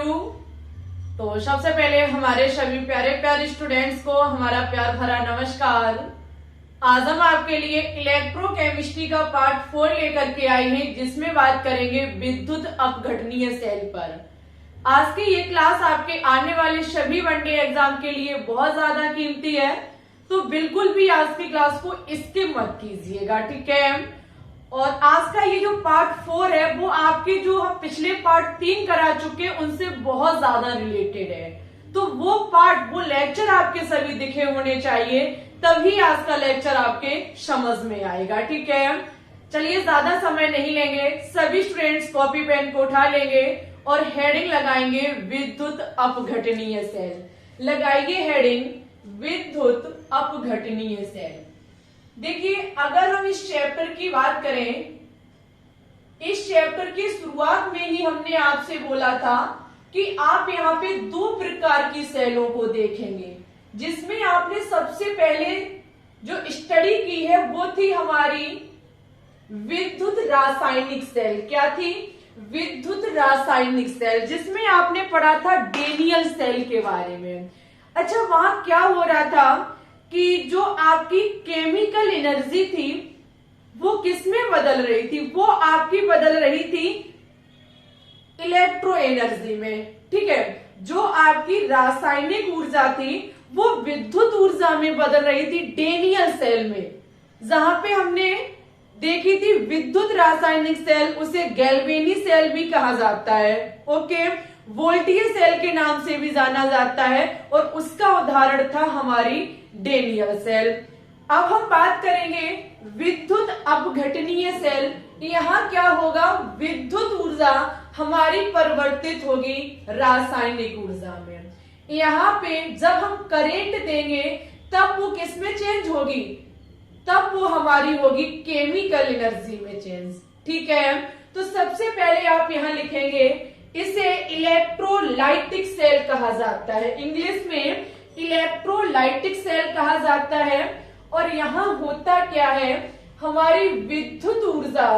You. तो सबसे पहले हमारे सभी प्यारे प्यारे स्टूडेंट्स को हमारा प्यार भरा नमस्कार। आज हम आपके लिए इलेक्ट्रोकेमिस्ट्री का पार्ट 4 लेकर के आए हैं, जिसमें बात करेंगे विद्युत अपघटनीय सेल पर। आज की ये क्लास आपके आने वाले सभी वनडे एग्जाम के लिए बहुत ज्यादा कीमती है, तो बिल्कुल भी आज की क्लास को स्किप मत कीजिएगा, ठीक है। और आज का ये जो पार्ट 4 है वो आपके जो हम पिछले पार्ट 3 करा चुके हैं उनसे बहुत ज्यादा रिलेटेड है। तो वो लेक्चर आपके सभी दिखे होने चाहिए, तभी आज का लेक्चर आपके समझ में आएगा, ठीक है। चलिए ज्यादा समय नहीं लेंगे, सभी स्टूडेंट्स कॉपी पेन को उठा लेंगे और हेडिंग लगाएंगे विद्युत अपघटनीय सेल। लगाइए हेडिंग विद्युत अपघटनीय सेल। देखिए, अगर हम इस चैप्टर की बात करें, इस चैप्टर की शुरुआत में ही हमने आपसे बोला था कि आप यहाँ पे 2 प्रकार की सेलों को देखेंगे, जिसमें आपने सबसे पहले जो स्टडी की है वो थी हमारी विद्युत रासायनिक सेल। क्या थी? विद्युत रासायनिक सेल, जिसमें आपने पढ़ा था डेनियल सेल के बारे में। अच्छा, वहां क्या हो रहा था कि जो आपकी केमिकल एनर्जी थी वो किसमें बदल रही थी? वो आपकी बदल रही थी इलेक्ट्रो एनर्जी में, ठीक है। जो आपकी रासायनिक ऊर्जा थी वो विद्युत ऊर्जा में बदल रही थी डेनियल सेल में। जहां पे हमने देखी थी विद्युत रासायनिक सेल, उसे गैल्वेनी सेल भी कहा जाता है, ओके। वोल्टीय सेल के नाम से भी जाना जाता है, और उसका उदाहरण था हमारी डेनियल सेल। अब हम बात करेंगे विद्युत अपघटनीय सेल। यहाँ क्या होगा? विद्युत ऊर्जा हमारी परिवर्तित होगी रासायनिक ऊर्जा में। यहाँ पे जब हम करंट देंगे तब वो किसमें चेंज होगी? तब वो हमारी होगी केमिकल एनर्जी में चेंज, ठीक है। तो सबसे पहले आप यहाँ लिखेंगे, इसे इलेक्ट्रोलाइटिक सेल कहा जाता है, इंग्लिश में इलेक्ट्रोलाइटिक सेल कहा जाता है। और यहां होता क्या है? हमारी विद्युत ऊर्जा,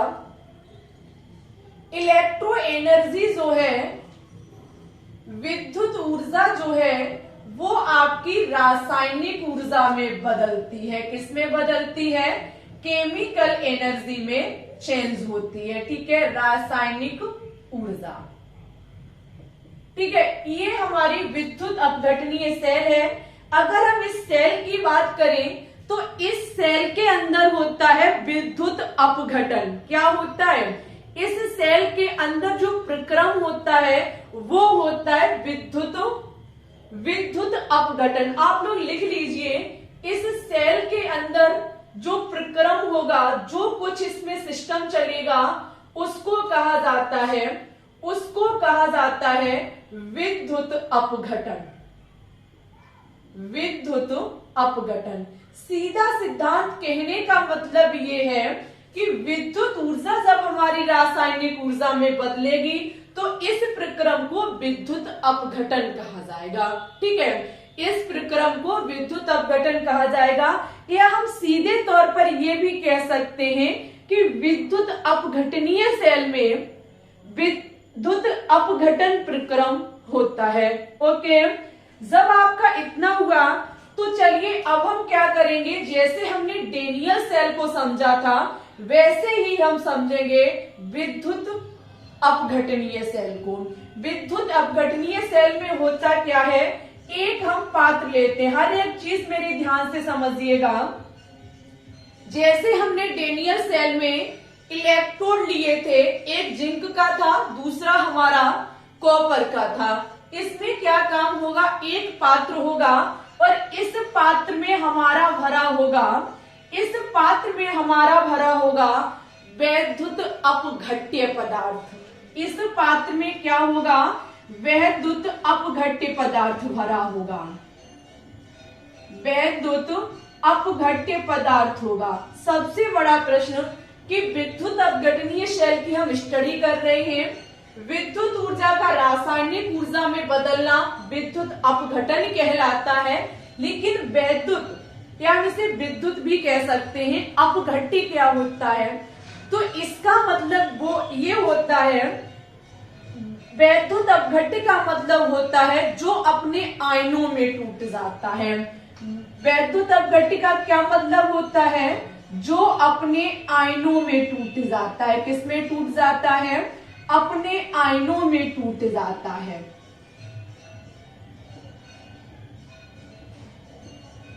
इलेक्ट्रो एनर्जी जो है, विद्युत ऊर्जा जो है वो आपकी रासायनिक ऊर्जा में बदलती है। किसमें बदलती है? केमिकल एनर्जी में चेंज होती है, ठीक है, रासायनिक ऊर्जा, ठीक है। ये हमारी विद्युत अपघटनीय सेल है। अगर हम इस सेल की बात करें तो इस सेल के अंदर होता है विद्युत अपघटन। क्या होता है? इस सेल के अंदर जो प्रक्रम होता है वो होता है विद्युत अपघटन। आप लोग लिख लीजिए, इस सेल के अंदर जो प्रक्रम होगा, जो कुछ इसमें सिस्टम चलेगा, उसको कहा जाता है विद्युत अपघटन। विद्युत अपघटन सीधा सिद्धांत कहने का मतलब ये है कि विद्युत ऊर्जा जब हमारी रासायनिक ऊर्जा में बदलेगी तो इस प्रक्रम को विद्युत अपघटन कहा जाएगा, ठीक है। इस प्रक्रम को विद्युत अपघटन कहा जाएगा, या हम सीधे तौर पर यह भी कह सकते हैं कि विद्युत अपघटनीय सेल में विद्युत अपघटन प्रक्रम होता है, ओके। जब आपका इतना हुआ तो चलिए अब हम क्या करेंगे, जैसे हमने डेनियल सेल को समझा था वैसे ही हम समझेंगे विद्युत अपघटनीय सेल को। विद्युत अपघटनीय सेल में होता क्या है? एक हम पात्र लेते हैं, हर एक चीज मेरी ध्यान से समझिएगा। जैसे हमने डेनियल सेल में इलेक्ट्रोड लिए थे, एक जिंक का था, दूसरा हमारा कॉपर का था। इसमें क्या काम होगा? एक पात्र होगा और इस पात्र में हमारा भरा होगा वैद्युत अपघट्य पदार्थ। इस पात्र में क्या होगा? वैद्युत अपघट्य पदार्थ भरा होगा, वैद्युत अपघट्य पदार्थ होगा। सबसे बड़ा प्रश्न कि विद्युत अपघटनीय सेल की हम स्टडी कर रहे हैं, विद्युत ऊर्जा का रासायनिक ऊर्जा में बदलना विद्युत अपघटन कहलाता है, लेकिन वैद्युत या हम इसे विद्युत भी कह सकते हैं, अपघट्य क्या होता है? तो इसका मतलब वो ये होता है वैद्युत अपघट्य का मतलब होता है जो अपने आयनों में टूट जाता है। वैद्युत अपघट्य का क्या मतलब होता है? जो अपने आयनों में टूट जाता है। किसमें टूट जाता है? अपने आयनों में टूट जाता है।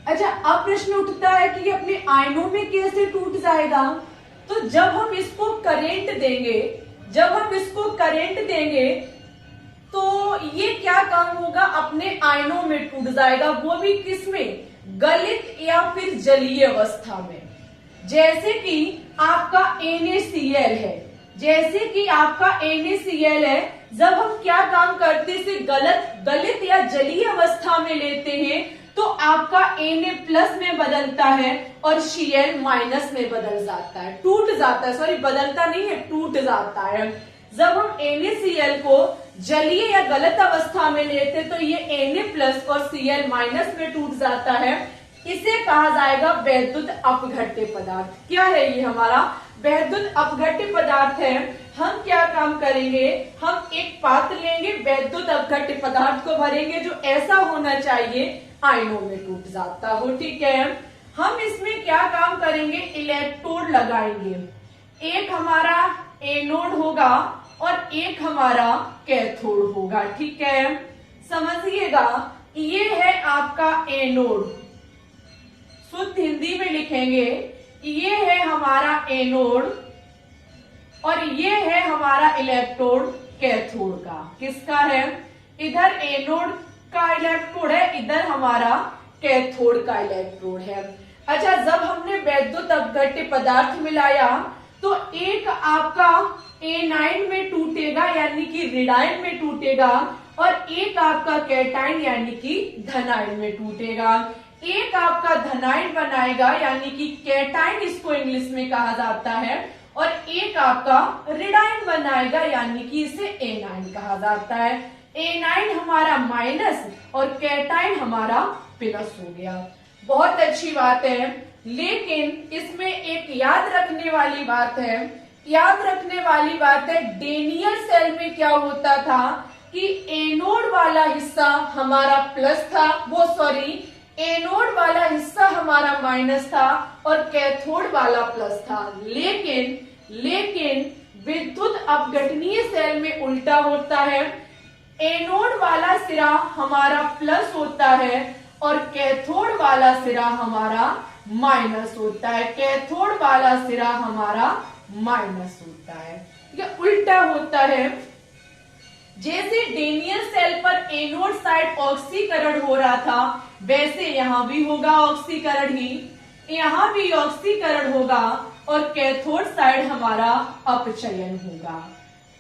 अच्छा, अब प्रश्न उठता है कि ये अपने आयनों में कैसे टूट जाएगा? तो जब हम इसको करंट देंगे तो ये क्या काम होगा? अपने आयनों में टूट जाएगा। वो भी किसमें? गलित या फिर जलीय अवस्था में। जैसे कि आपका NaCl है, जब हम क्या काम करते इसे गलित या जलीय अवस्था में लेते हैं तो आपका Na+ में बदलता है और Cl- में बदल जाता है, टूट जाता है। सॉरी, बदलता नहीं है, टूट जाता है। जब हम NaCl को जलीय या गलत अवस्था में लेते तो ये Na+ और Cl- में टूट जाता है। इसे कहा जाएगा वैद्युत अपघट्य पदार्थ। क्या है ये? हमारा वैद्युत अपघट्य पदार्थ है। हम क्या काम करेंगे? हम एक पात्र लेंगे, वैद्युत अपघट्य पदार्थ को भरेंगे जो ऐसा होना चाहिए आयनों में टूट जाता हो। ठीक है, हम इसमें क्या काम करेंगे? इलेक्ट्रोड लगाएंगे। एक हमारा एनोड होगा और एक हमारा कैथोड होगा। ठीक है, समझिएगा, ये है आपका एनोड। शुद्ध हिंदी में लिखेंगे, ये है हमारा एनोड और ये है हमारा इलेक्ट्रोड कैथोड का। किसका है? इधर एनोड का इलेक्ट्रोड है, इधर हमारा कैथोड का इलेक्ट्रोड है। अच्छा, जब हमने वैद्युत अपघट्य पदार्थ मिलाया तो एक आपका एनाइन में टूटेगा यानी कि ऋणायन में टूटेगा और एक आपका कैटाइन यानी कि धनायन में टूटेगा। एक आपका धनायन बनाएगा यानी कि कैटाइन इसको इंग्लिश में कहा जाता है और एक आपका ऋणायन बनाएगा यानी कि इसे एनाइन कहा जाता है। एनाइन हमारा माइनस और कैटाइन हमारा प्लस हो गया। बहुत अच्छी बात है, लेकिन इसमें एक याद रखने वाली बात है, डेनियल सेल में क्या होता था कि एनोड वाला हिस्सा हमारा प्लस था, एनोड वाला हिस्सा हमारा माइनस था और कैथोड वाला प्लस था। लेकिन विद्युत अपघटनीय सेल में उल्टा होता है। एनोड वाला सिरा हमारा प्लस होता है और कैथोड वाला सिरा हमारा माइनस होता है। कैथोड वाला सिरा हमारा माइनस होता है। ये उल्टा होता है। जैसे डेनियल सेल पर एनोड साइड ऑक्सीकरण हो रहा था, वैसे यहां भी होगा ऑक्सीकरण ही, यहां भी ऑक्सीकरण होगा और कैथोड साइड हमारा अपचयन होगा।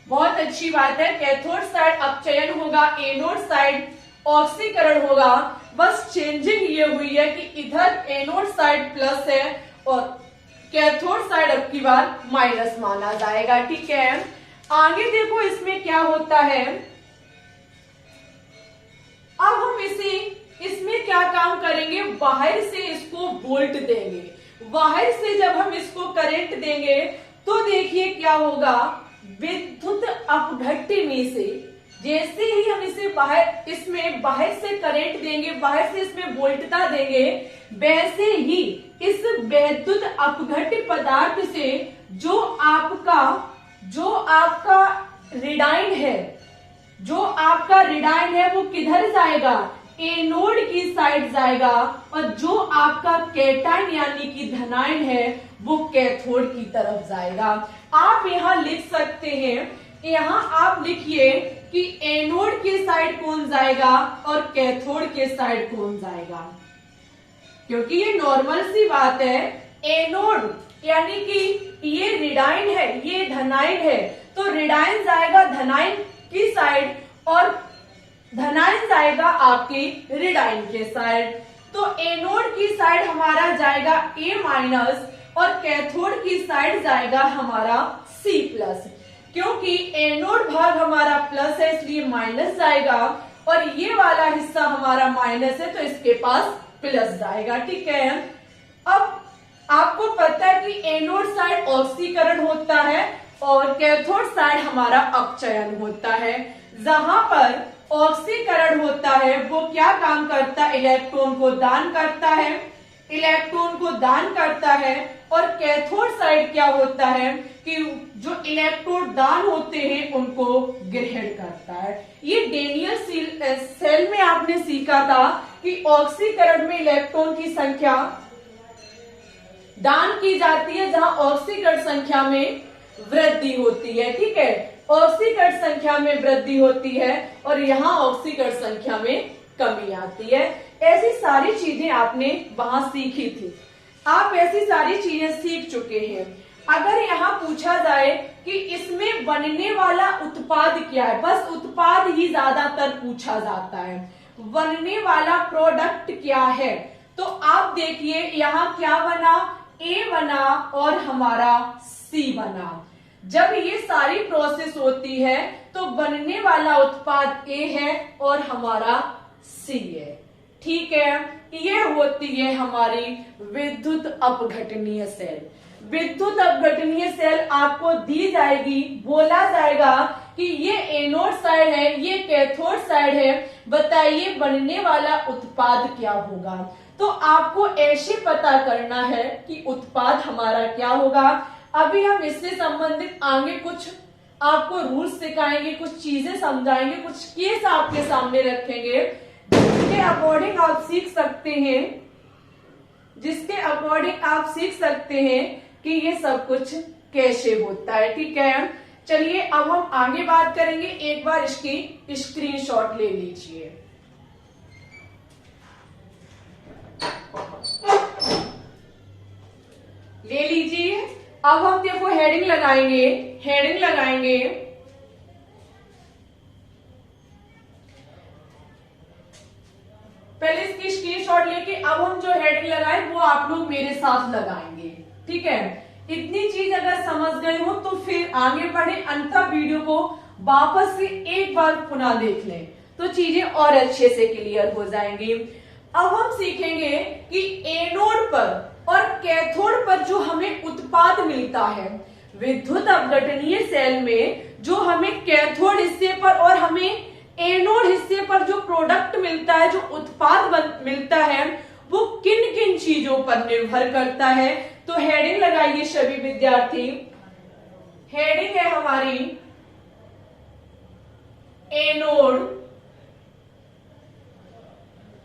बहुत अच्छी बात है, कैथोड साइड अपचयन होगा, एनोड साइड ऑक्सीकरण होगा। बस चेंजिंग ये हुई है कि इधर एनोड साइड प्लस है और कैथोड साइड अब की बार माइनस माना जाएगा। ठीक है, आगे देखो इसमें क्या होता है। अब हम इसमें क्या काम करेंगे? बाहर से इसको वोल्ट देंगे। बाहर से जब हम इसको करंट देंगे तो देखिए क्या होगा, विद्युत अपघट्य में से जैसे ही हम इसे बाहर से करंट देंगे, बाहर से इसमें वोल्टता देंगे, वैसे ही इस वैद्युत अपघट्य पदार्थ से जो आपका ऋणायन है वो किधर जाएगा? एनोड की साइड जाएगा और जो आपका कैटायन यानी कि धनायन है वो कैथोड की तरफ जाएगा। आप यहां लिख सकते हैं, यहां आप लिखिए कि एनोड के साइड कौन जाएगा और कैथोड के साइड कौन जाएगा, क्योंकि ये नॉर्मल सी बात है। एनोड यानी कि ये ऋणायन है, ये धनायन है, तो ऋणायन जाएगा धनायन की साइड और धनायन जाएगा आपके ऋणायन के साइड। तो एनोड की साइड हमारा जाएगा A- और कैथोड की साइड जाएगा हमारा C+। क्योंकि एनोड भाग हमारा प्लस है इसलिए माइनस जाएगा और ये वाला हिस्सा हमारा माइनस है तो इसके पास प्लस जाएगा। ठीक है, अब आपको पता है कि एनोड साइड ऑक्सीकरण होता है और कैथोड साइड हमारा अपचयन होता है। जहां पर ऑक्सीकरण होता है वो क्या काम करता है, इलेक्ट्रॉन को दान करता है, इलेक्ट्रॉन को दान करता है। और कैथोड साइड क्या होता है कि जो इलेक्ट्रॉन दान होते हैं उनको ग्रहण करता है। ये डेनियल सेल में आपने सीखा था कि ऑक्सीकरण में इलेक्ट्रॉन की संख्या दान की जाती है, जहां ऑक्सीकरण संख्या में वृद्धि होती है। ठीक है, ऑक्सीकरण संख्या में वृद्धि होती है और यहाँ ऑक्सीकरण संख्या में कमी आती है। ऐसी सारी चीजें आपने वहां सीखी थी, आप ऐसी सारी चीजें सीख चुके हैं। अगर यहाँ पूछा जाए कि इसमें बनने वाला उत्पाद क्या है, बस उत्पाद ही ज्यादातर पूछा जाता है, बनने वाला प्रोडक्ट क्या है, तो आप देखिए यहाँ क्या बना, ए बना और हमारा सी बना। जब ये सारी प्रोसेस होती है तो बनने वाला उत्पाद ए है और हमारा सी है। ठीक है, ये होती है हमारी विद्युत अपघटनीय सेल। विद्युत अपघटनीय सेल आपको दी जाएगी, बोला जाएगा कि ये एनोड साइड है, ये कैथोड साइड है, बताइए बनने वाला उत्पाद क्या होगा। तो आपको ऐसे पता करना है कि उत्पाद हमारा क्या होगा। अभी हम इससे संबंधित आगे कुछ आपको रूल्स सिखाएंगे, कुछ चीजें समझाएंगे, कुछ केस आपके सामने रखेंगे जिसके अकॉर्डिंग आप सीख सकते हैं, जिसके अकॉर्डिंग आप सीख सकते हैं कि ये सब कुछ कैसे होता है। ठीक है, चलिए अब हम आगे बात करेंगे। एक बार इसकी स्क्रीनशॉट ले लीजिए। ले लीजिए। अब हम देखो हेडिंग लगाएंगे, हेडिंग लगाएंगे। पहले इसकी स्क्रीनशॉट लेके अब हम जो हेडिंग लगाए वो आप लोग मेरे साथ लगाएंगे। ठीक है, इतनी चीज अगर समझ गए हो तो फिर आगे बढ़े, अंततः वीडियो को वापस से एक बार पुनः देख लें तो चीजें और अच्छे से क्लियर हो जाएंगी। अब हम सीखेंगे कि एनोड पर और कैथोड पर जो हमें उत्पाद मिलता है विद्युत अपघटनीय सेल में, जो हमें कैथोड हिस्से पर और हमें एनोड हिस्से पर जो प्रोडक्ट मिलता है, जो उत्पाद मिलता है, वो किन किन चीजों पर निर्भर करता है। तो हेडिंग लगाइए सभी विद्यार्थी। हेडिंग है हमारी एनोड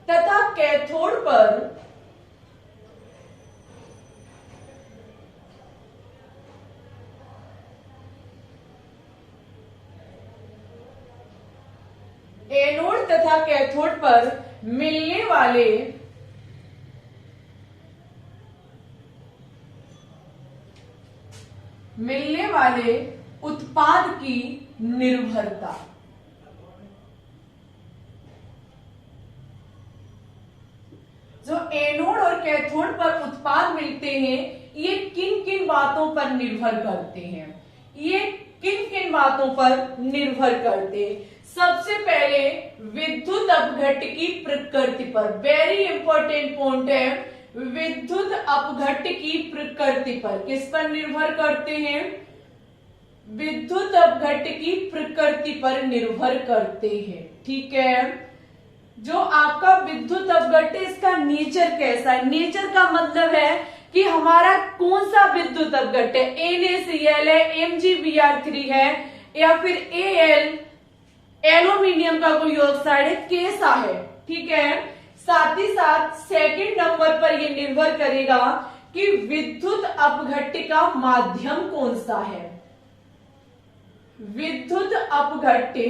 तथा कैथोड पर एनोड तथा कैथोड पर मिलने वाले उत्पाद की निर्भरता। जो एनोड और कैथोड पर उत्पाद मिलते हैं ये किन किन बातों पर निर्भर करते हैं, ये किन किन बातों पर निर्भर करते हैं। सबसे पहले विद्युत अपघट्य की प्रकृति पर, वेरी इंपॉर्टेंट पॉइंट है, विद्युत अपघट्य की प्रकृति पर। किस पर निर्भर करते हैं, विद्युत अपघट्य की प्रकृति पर निर्भर करते हैं। ठीक है, जो आपका विद्युत अपघट्य इसका नेचर कैसा है, नेचर का मतलब है कि हमारा कौन सा विद्युत अपघट्य है, NaCl है, MgBr3 है या फिर Al एल्यूमिनियम का कोई ऑक्साइड है, कैसा है। ठीक है, साथ ही साथ सेकंड नंबर पर यह निर्भर करेगा कि विद्युत अपघट्य का माध्यम कौन सा है। विद्युत अपघट्य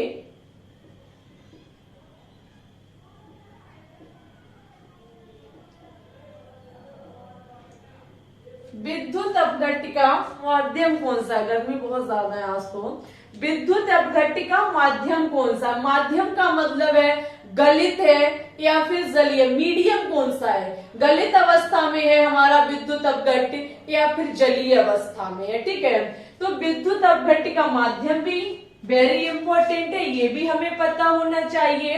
का माध्यम कौन सा है। गर्मी बहुत ज्यादा है आज तो। विद्युत अपघट्य का माध्यम कौन सा, माध्यम का मतलब है गलित है या फिर जलीय, मीडियम कौन सा है, गलित अवस्था में है हमारा विद्युत अपघट्य या फिर जलीय अवस्था में है। ठीक है, तो विद्युत अपघट्य का माध्यम भी वेरी इंपॉर्टेंट है, ये भी हमें पता होना चाहिए।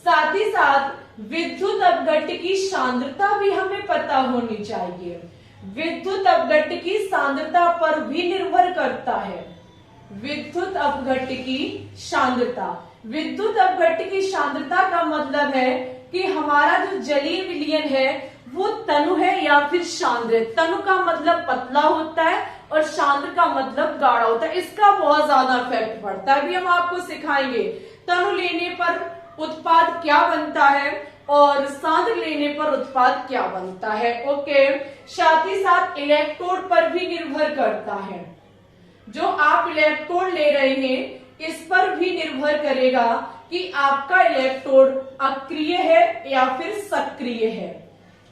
साथ ही साथ विद्युत अपघट्य की सांद्रता भी हमें पता होनी चाहिए। विद्युत अपघट्य की सांद्रता पर भी निर्भर करता है, विद्युत अपघट्य की सांद्रता। विद्युत अपघट्य की सांद्रता का मतलब है कि हमारा जो जलीय विलयन है वो तनु है या फिर सांद्र। तनु का मतलब पतला होता है और सांद्र का मतलब गाढ़ा होता है। इसका बहुत ज्यादा इफेक्ट पड़ता है, अभी हम आपको सिखाएंगे। तनु लेने पर उत्पाद क्या बनता है और सांद्र लेने पर उत्पाद क्या बनता है। ओके, साथ ही साथ इलेक्ट्रोड पर भी निर्भर करता है। जो आप इलेक्ट्रोड ले रहे हैं इस पर भी निर्भर करेगा कि आपका इलेक्ट्रोड अक्रिय है या फिर सक्रिय है।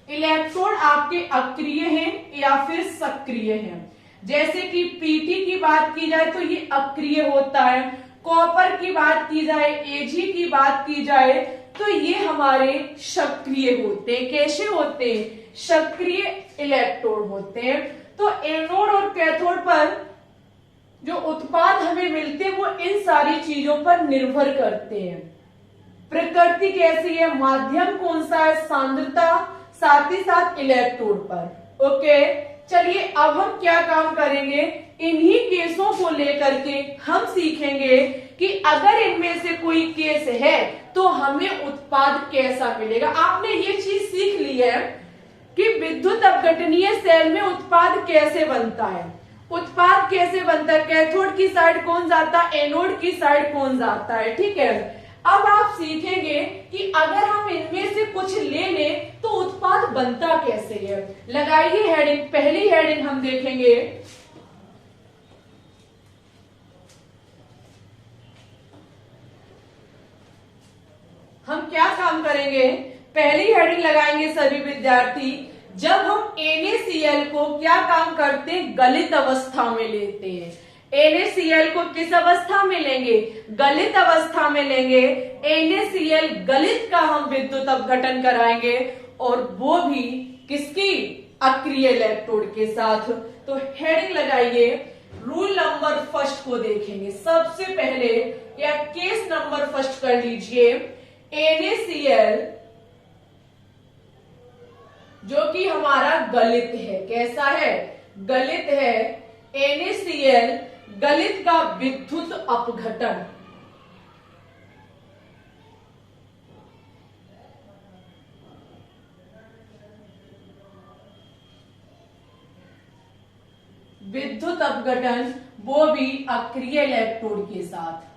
इलेक्ट्रोड आपके अक्रिय हैं या फिर सक्रिय हैं। जैसे कि पीटी की बात की जाए तो ये अक्रिय होता है, कॉपर की बात की जाए, एजी की बात की जाए तो ये हमारे सक्रिय होते हैं। कैसे होते हैं? सक्रिय इलेक्ट्रोड होते हैं। तो एनोड और कैथोड पर जो उत्पाद हमें मिलते हैं वो इन सारी चीजों पर निर्भर करते हैं। प्रकृति कैसी है, माध्यम कौन सा है, सांद्रता, साथ ही साथ इलेक्ट्रोड पर। ओके, चलिए अब हम क्या काम करेंगे, इन्हीं केसों को लेकर के हम सीखेंगे कि अगर इनमें से कोई केस है तो हमें उत्पाद कैसा मिलेगा। आपने ये चीज सीख ली है कि विद्युत अपघटनीय सेल में उत्पाद कैसे बनता है। उत्पाद कैसे बनता है, कैथोड की साइड कौन जाता है, एनोड की साइड कौन जाता है। ठीक है, अब आप सीखेंगे कि अगर हम इनमें से कुछ ले लें तो उत्पाद बनता कैसे है। लगाइए हेडिंग, पहली हेडिंग हम देखेंगे हम क्या काम करेंगे। पहली हेडिंग लगाएंगे सभी विद्यार्थी, जब हम NaCl को क्या काम करते हैं, गलित अवस्था में लेते हैं। NaCl को किस अवस्था में लेंगे, गलित अवस्था में लेंगे। NaCl गलित का हम विद्युत अपघटन कराएंगे और वो भी किसकी, अक्रिय इलेक्ट्रोड के साथ। तो हेडिंग लगाइए, रूल नंबर फर्स्ट को देखेंगे सबसे पहले, या केस नंबर फर्स्ट कर लीजिए। NaCl जो कि हमारा गलित है, कैसा है, गलित है। NaCl गलित का विद्युत अपघटन, विद्युत अपघटन वो भी अक्रिय इलेक्ट्रोड के साथ।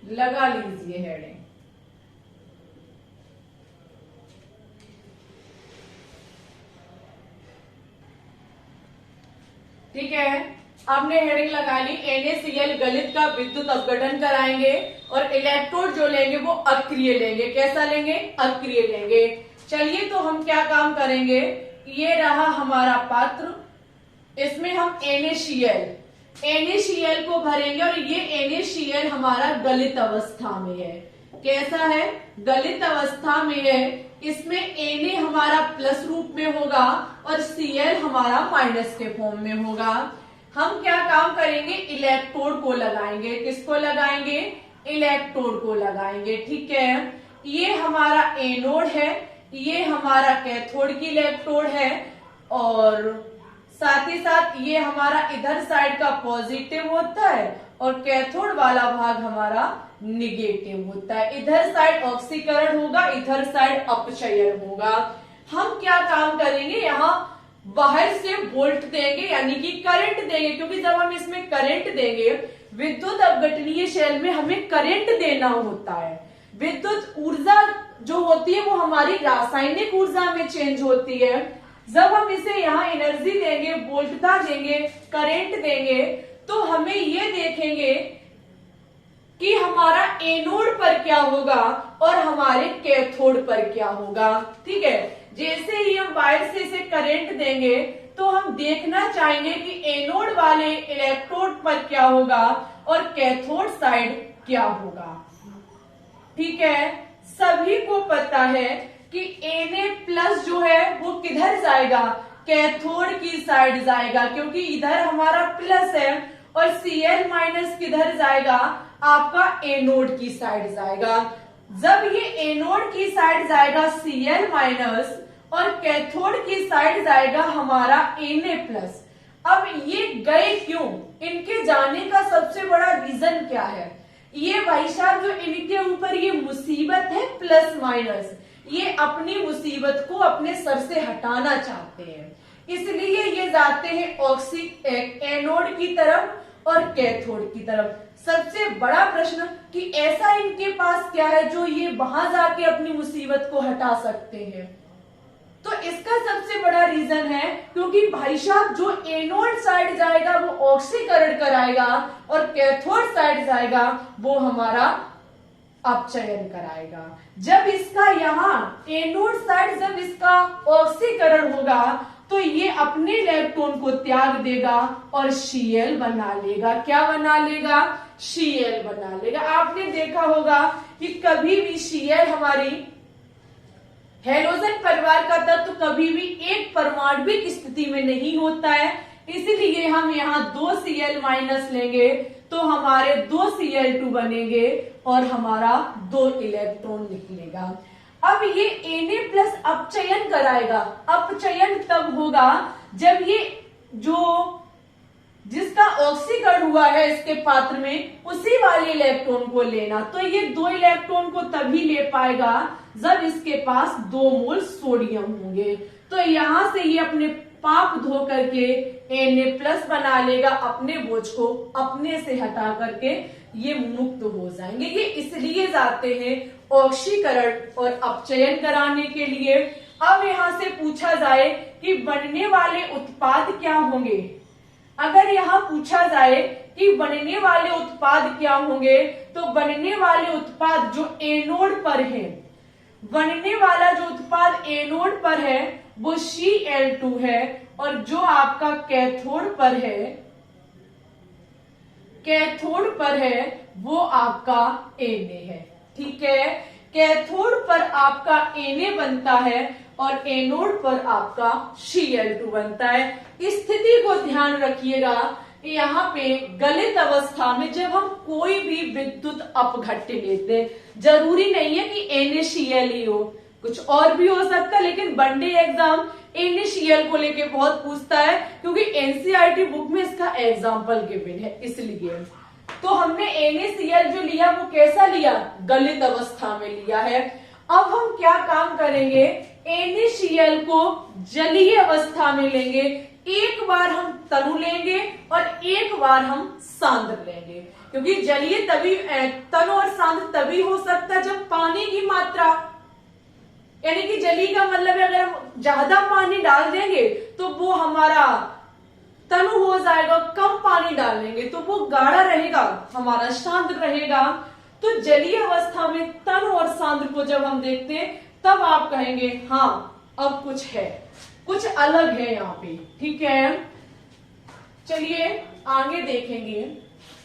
लगा लीजिए हेडिंग। ठीक है, आपने हेडिंग लगा ली, NaCl गलित का विद्युत अपघटन कराएंगे और इलेक्ट्रोड जो लेंगे वो अक्रिय लेंगे। कैसा लेंगे, अक्रिय लेंगे। चलिए तो हम क्या काम करेंगे, ये रहा हमारा पात्र, इसमें हम NaCl को भरेंगे और ये NaCl हमारा गलित अवस्था में है। कैसा है, गलित अवस्था में है। इसमें Na हमारा प्लस रूप में होगा और Cl हमारा माइनस के फॉर्म में होगा। हम क्या काम करेंगे, इलेक्ट्रोड को लगाएंगे। किसको लगाएंगे, इलेक्ट्रोड को लगाएंगे। ठीक है, ये हमारा एनोड है, ये हमारा कैथोड की इलेक्ट्रोड है और साथ ही साथ ये हमारा इधर साइड का पॉजिटिव होता है और कैथोड वाला भाग हमारा निगेटिव होता है। इधर साइड ऑक्सीकरण होगा, इधर साइड अपचयन होगा। हम क्या काम करेंगे, यहाँ बाहर से वोल्ट देंगे यानी कि करंट देंगे, क्योंकि जब हम इसमें करंट देंगे, विद्युत अपघटनीय सेल में हमें करंट देना होता है। विद्युत ऊर्जा जो होती है वो हमारी रासायनिक ऊर्जा में चेंज होती है। जब हम इसे यहाँ एनर्जी देंगे, वोल्टता देंगे, करंट देंगे, तो हमें ये देखेंगे कि हमारा एनोड पर क्या होगा और हमारे कैथोड पर क्या होगा। ठीक है, जैसे ही हम वायर से इसे करंट देंगे तो हम देखना चाहेंगे कि एनोड वाले इलेक्ट्रोड पर क्या होगा और कैथोड साइड क्या होगा। ठीक है, सभी को पता है कि Na+ जो है वो किधर जाएगा, कैथोड की साइड जाएगा, क्योंकि इधर हमारा प्लस है, और Cl- किधर जाएगा, आपका एनोड की साइड जाएगा। जब ये एनोड की साइड जाएगा Cl- और कैथोड की साइड जाएगा हमारा Na+। अब ये गए क्यों, इनके जाने का सबसे बड़ा रीजन क्या है? ये भाई साहब जो इनके ऊपर ये मुसीबत है प्लस माइनस, ये अपनी मुसीबत को अपने सर से हटाना चाहते हैं, इसलिए ये जाते हैं एनोड की तरफ और कैथोड की तरफ। सबसे बड़ा प्रश्न कि ऐसा इनके पास क्या है जो ये वहां जाके अपनी मुसीबत को हटा सकते हैं? तो इसका सबसे बड़ा रीजन है क्योंकि भाई साहब जो एनोड साइड जाएगा वो ऑक्सीकरण कराएगा और कैथोड साइड जाएगा वो हमारा अपचयन कराएगा। जब इसका यहाँ एनोड साइड जब इसका ऑक्सीकरण होगा तो ये अपने इलेक्ट्रॉन को त्याग देगा और Cl बना लेगा। क्या बना लेगा? Cl बना लेगा। आपने देखा होगा कि कभी भी Cl हमारी हैलोजन परिवार का तत्व कभी भी एक परमाणविक स्थिति में नहीं होता है, इसलिए हम यहाँ 2 Cl- लेंगे तो हमारे 2 Cl2 बनेंगे और हमारा 2 इलेक्ट्रॉन निकलेगा। अब ये Na+ अपचयन कराएगा। अपचयन तब होगा जब ये जो जिसका ऑक्सीकरण हुआ है इसके पात्र में उसी वाले इलेक्ट्रॉन को लेना, तो ये 2 इलेक्ट्रॉन को तभी ले पाएगा जब इसके पास 2 मोल सोडियम होंगे। तो यहां से ये अपने पाप धो करके Na+ बना लेगा, अपने बोझ को अपने से हटा करके ये मुक्त हो जाएंगे। ये इसलिए जाते हैं ऑक्सीकरण और अपचयन कराने के लिए। अब यहां से पूछा जाए कि बनने वाले उत्पाद क्या होंगे, अगर यहाँ पूछा जाए कि बनने वाले उत्पाद क्या होंगे तो बनने वाले उत्पाद जो एनोड पर है, बनने वाला जो उत्पाद एनोड पर है वो Cl2 है और जो आपका कैथोड पर है वो आपका Na है। ठीक है, कैथोड पर आपका Na बनता है और एनोड पर आपका Cl2 बनता है। स्थिति को ध्यान रखिएगा, यहाँ पे गलित अवस्था में जब हम कोई भी विद्युत अपघट्य लेते हैं, जरूरी नहीं है कि NaCl ही हो, कुछ और भी हो सकता है, लेकिन वनडे एग्जाम NaCl को लेके बहुत पूछता है क्योंकि NCERT बुक में इसका एग्जाम्पल गिवन है। इसलिए तो हमने NaCl जो लिया वो कैसा लिया? गलित अवस्था में लिया है। अब हम क्या काम करेंगे, NaCl को जलीय अवस्था में लेंगे। एक बार हम तनु लेंगे और एक बार हम सांद्र लेंगे, क्योंकि जलीय तभी तनु और सांद्र तभी हो सकता है जब पानी की मात्रा, यानी कि जलीय का मतलब है अगर हम ज्यादा पानी डाल देंगे तो वो हमारा तनु हो जाएगा, कम पानी डालेंगे तो वो गाढ़ा रहेगा, हमारा सांद्र रहेगा। तो जलीय अवस्था में तनु और सांद्र को जब हम देखते हैं तब आप कहेंगे हाँ अब कुछ है, कुछ अलग है यहाँ पे। ठीक है, चलिए आगे देखेंगे।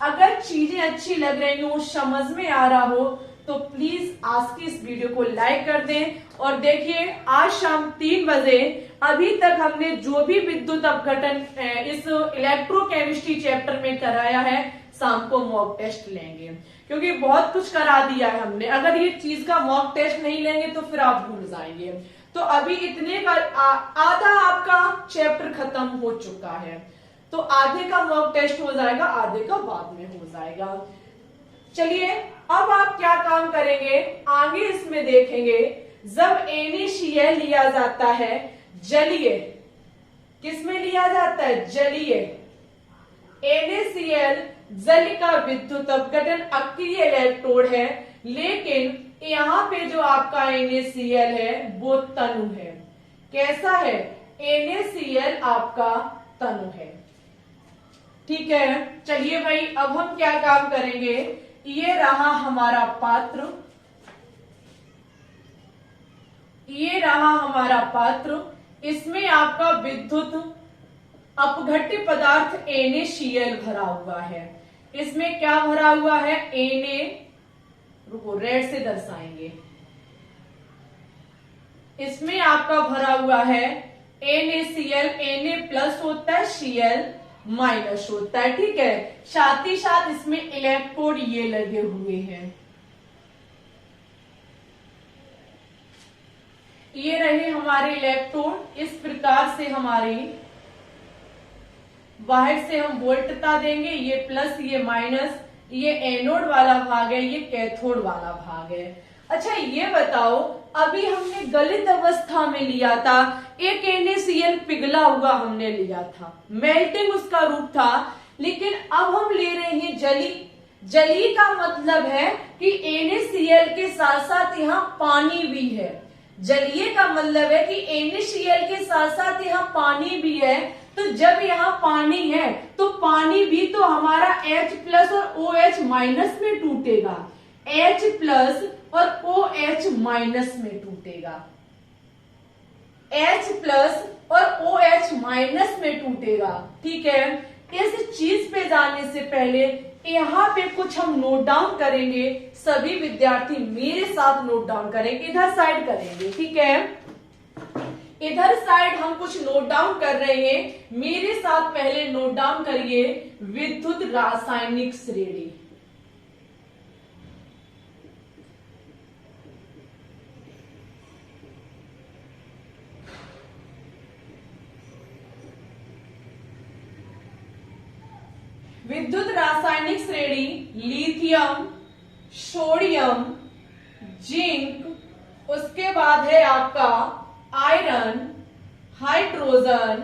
अगर चीजें अच्छी लग रही हो, समझ में आ रहा हो तो प्लीज आज की इस वीडियो को लाइक कर दें। और देखिए आज शाम 3 बजे अभी तक हमने जो भी विद्युत अपघटन इस इलेक्ट्रोकेमिस्ट्री चैप्टर में कराया है, शाम को मॉक टेस्ट लेंगे, क्योंकि बहुत कुछ करा दिया है हमने। अगर ये चीज का मॉक टेस्ट नहीं लेंगे तो फिर आप भूल जाएंगे। तो अभी इतने का आधा आपका चैप्टर खत्म हो चुका है, तो आधे का मॉक टेस्ट हो जाएगा, आधे का बाद में हो जाएगा। चलिए अब आप क्या काम करेंगे आगे इसमें देखेंगे। जब NaCl लिया जाता है जलीय, किसमें लिया जाता है? जलीय। NaCl जल का विद्युत अपघटन अक्रिय इलेक्ट्रोड है, लेकिन यहाँ पे जो आपका NaCl है वो तनु है। कैसा है? NaCl आपका तनु है। ठीक है, चलिए भाई अब हम क्या काम करेंगे। ये रहा हमारा पात्र, ये रहा हमारा पात्र, इसमें आपका विद्युत अपघट्य पदार्थ NaCl भरा हुआ है। इसमें क्या भरा हुआ है? Na, रुको रेड से दर्शाएंगे। इसमें आपका भरा हुआ है NaCl, Na+ होता है, Cl- होता है। ठीक है, साथ ही साथ इसमें इलेक्ट्रोड ये लगे हुए हैं। ये रहे हमारे इलेक्ट्रॉन। इस प्रकार से हमारे बाहर से हम वोल्टता देंगे, ये प्लस ये माइनस, ये एनोड वाला भाग है, ये कैथोड वाला भाग है। अच्छा ये बताओ, अभी हमने गलित अवस्था में लिया था, एक NaCl पिघला हुआ हमने लिया था, मेल्टिंग उसका रूप था, लेकिन अब हम ले रहे हैं जली। जली का मतलब है कि NaCl के साथ साथ यहाँ पानी भी है। जलीय का मतलब है कि NaCl के साथ साथ यहाँ पानी भी है। तो जब यहाँ पानी है तो पानी भी तो हमारा H प्लस और OH माइनस में टूटेगा, H प्लस और OH माइनस में टूटेगा, H प्लस और OH माइनस में टूटेगा। ठीक है, इस चीज पे जाने से पहले यहाँ पे कुछ हम नोट डाउन करेंगे। सभी विद्यार्थी मेरे साथ नोट डाउन करेंगे, इधर साइड करेंगे। ठीक है, इधर साइड हम कुछ नोट डाउन कर रहे हैं, मेरे साथ पहले नोट डाउन करिए। विद्युत रासायनिक श्रेणी, विद्युत रासायनिक श्रेणी लिथियम, सोडियम, जिंक, उसके बाद है आपका iron, hydrogen,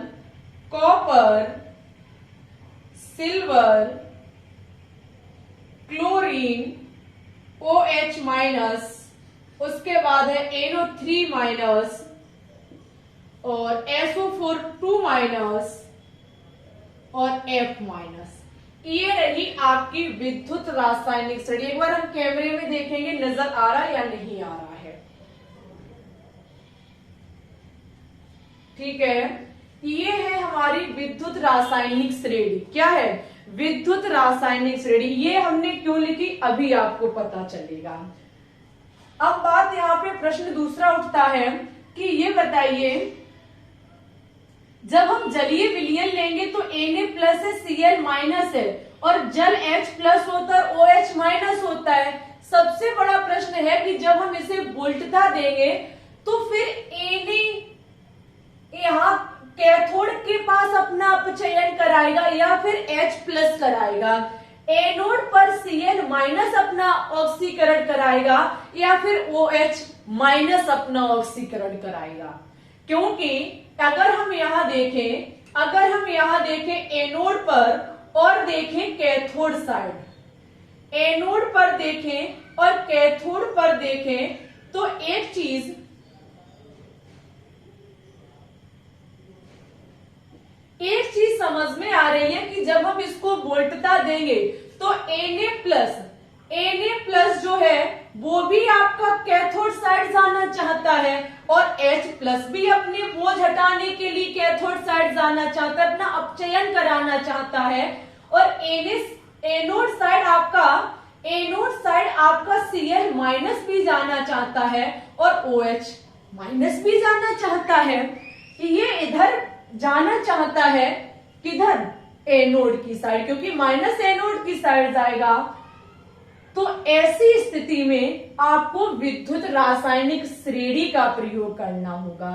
copper, silver, chlorine, OH minus, उसके बाद है NO3 माइनस और SO4 2 माइनस और F माइनस। ये रही आपकी विद्युत रासायनिक श्रेणी। एक बार हम कैमरे में देखेंगे नजर आ रहा है या नहीं आ रहा है। ठीक है, ये है हमारी विद्युत रासायनिक श्रेणी। क्या है? विद्युत रासायनिक श्रेणी। ये हमने क्यों लिखी अभी आपको पता चलेगा। अब बात यहाँ पे प्रश्न दूसरा उठता है कि ये बताइए, जब हम जलीय विलयन लेंगे तो Na प्लस है, Cl माइनस है और जल H प्लस होता है, OH माइनस होता है। सबसे बड़ा प्रश्न है कि जब हम इसे वोल्टता देंगे तो फिर Na यहाँ कैथोड के पास अपना अपचयन कराएगा या फिर H प्लस कराएगा, एनोड पर Cl माइनस अपना ऑक्सीकरण कराएगा या फिर OH माइनस अपना ऑक्सीकरण कराएगा। क्योंकि अगर हम यहां देखें एनोड पर और देखें कैथोड साइड, एनोड पर देखें और कैथोड पर देखें तो एक चीज समझ में आ रही है कि जब हम इसको वोल्टता देंगे तो Na प्लस जो है वो भी आपका कैथोड साइड जाना चाहता है और H प्लस भी अपने बोझ हटाने के लिए कैथोड साइड जाना चाहता है, अपना अपचयन कराना चाहता है। और एनोड साइड आपका Cl माइनस भी जाना चाहता है और OH माइनस भी जाना चाहता है। ये इधर जाना चाहता है, किधर? एनोड की साइड, क्योंकि माइनस एनोड की साइड जाएगा। तो ऐसी स्थिति में आपको विद्युत रासायनिक श्रेणी का प्रयोग करना होगा।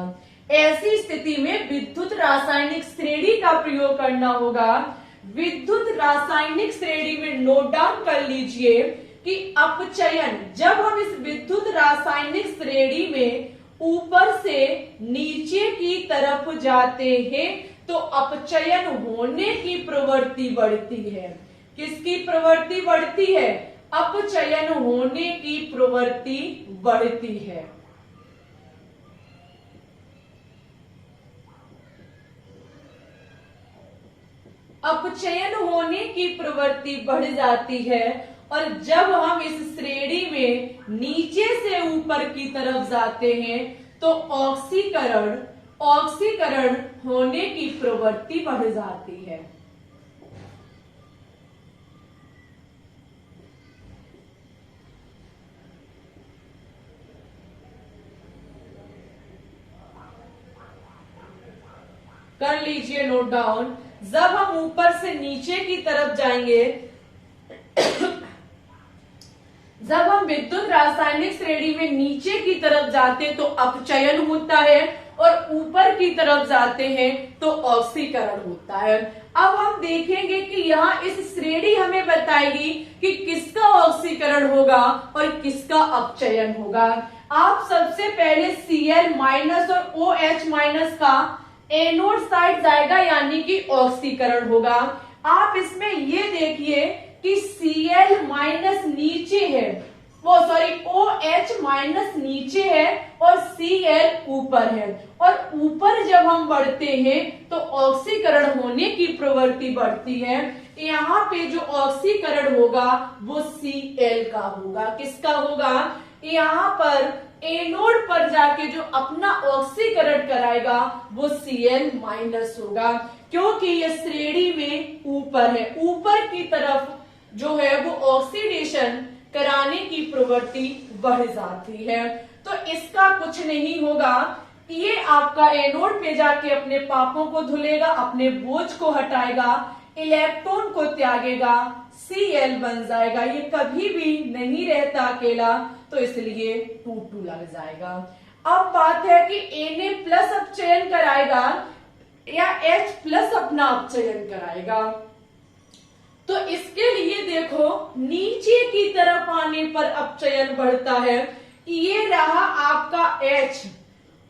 ऐसी स्थिति में विद्युत रासायनिक श्रेणी का प्रयोग करना होगा। विद्युत रासायनिक श्रेणी में नोट डाउन कर लीजिए कि अपचयन, जब हम इस विद्युत रासायनिक श्रेणी में ऊपर से नीचे की तरफ जाते हैं तो अपचयन होने की प्रवृत्ति बढ़ती है। किसकी प्रवृत्ति बढ़ती है? अपचयन होने की प्रवृत्ति बढ़ती है। अपचयन होने की प्रवृत्ति बढ़ जाती है और जब हम इस श्रेणी में नीचे से ऊपर की तरफ जाते हैं तो ऑक्सीकरण होने की प्रवृत्ति बढ़ जाती है। कर लीजिए नोट डाउन। जब हम ऊपर से नीचे की तरफ जाएंगे जब हम विद्युत रासायनिक श्रेणी में नीचे की तरफ जाते तो अपचयन होता है और ऊपर की तरफ जाते हैं तो ऑक्सीकरण होता है। अब हम देखेंगे कि यहाँ इस श्रेणी हमें बताएगी कि किसका ऑक्सीकरण होगा और किसका अपचयन होगा। आप सबसे पहले Cl माइनस और OH माइनस का एनोड साइड जाएगा यानी कि ऑक्सीकरण होगा। आप इसमें ये देखिए कि Cl माइनस नीचे है, वो सॉरी OH माइनस नीचे है और Cl ऊपर है, और ऊपर जब हम बढ़ते हैं तो ऑक्सीकरण होने की प्रवृत्ति बढ़ती है। यहाँ पे जो ऑक्सीकरण होगा वो Cl का होगा। किसका होगा? यहाँ पर एनोड पर जाके जो अपना ऑक्सीकरण कराएगा वो Cl माइनस होगा, क्योंकि ये श्रेणी में ऊपर है। ऊपर की तरफ जो है वो ऑक्सीडेशन कराने की प्रवृत्ति बढ़ जाती है। तो इसका कुछ नहीं होगा, ये आपका एनोड पे जाके अपने पापों को धुलेगा, अपने बोझ को हटाएगा, इलेक्ट्रॉन को त्यागेगा, Cl बन जाएगा। ये कभी भी नहीं रहता अकेला, तो इसलिए 2 लग जाएगा। अब बात है कि Na प्लस अपचयन कराएगा या H प्लस अपना अपचयन कराएगा। तो इसके लिए देखो, नीचे की तरफ आने पर अपचयन बढ़ता है। ये रहा आपका H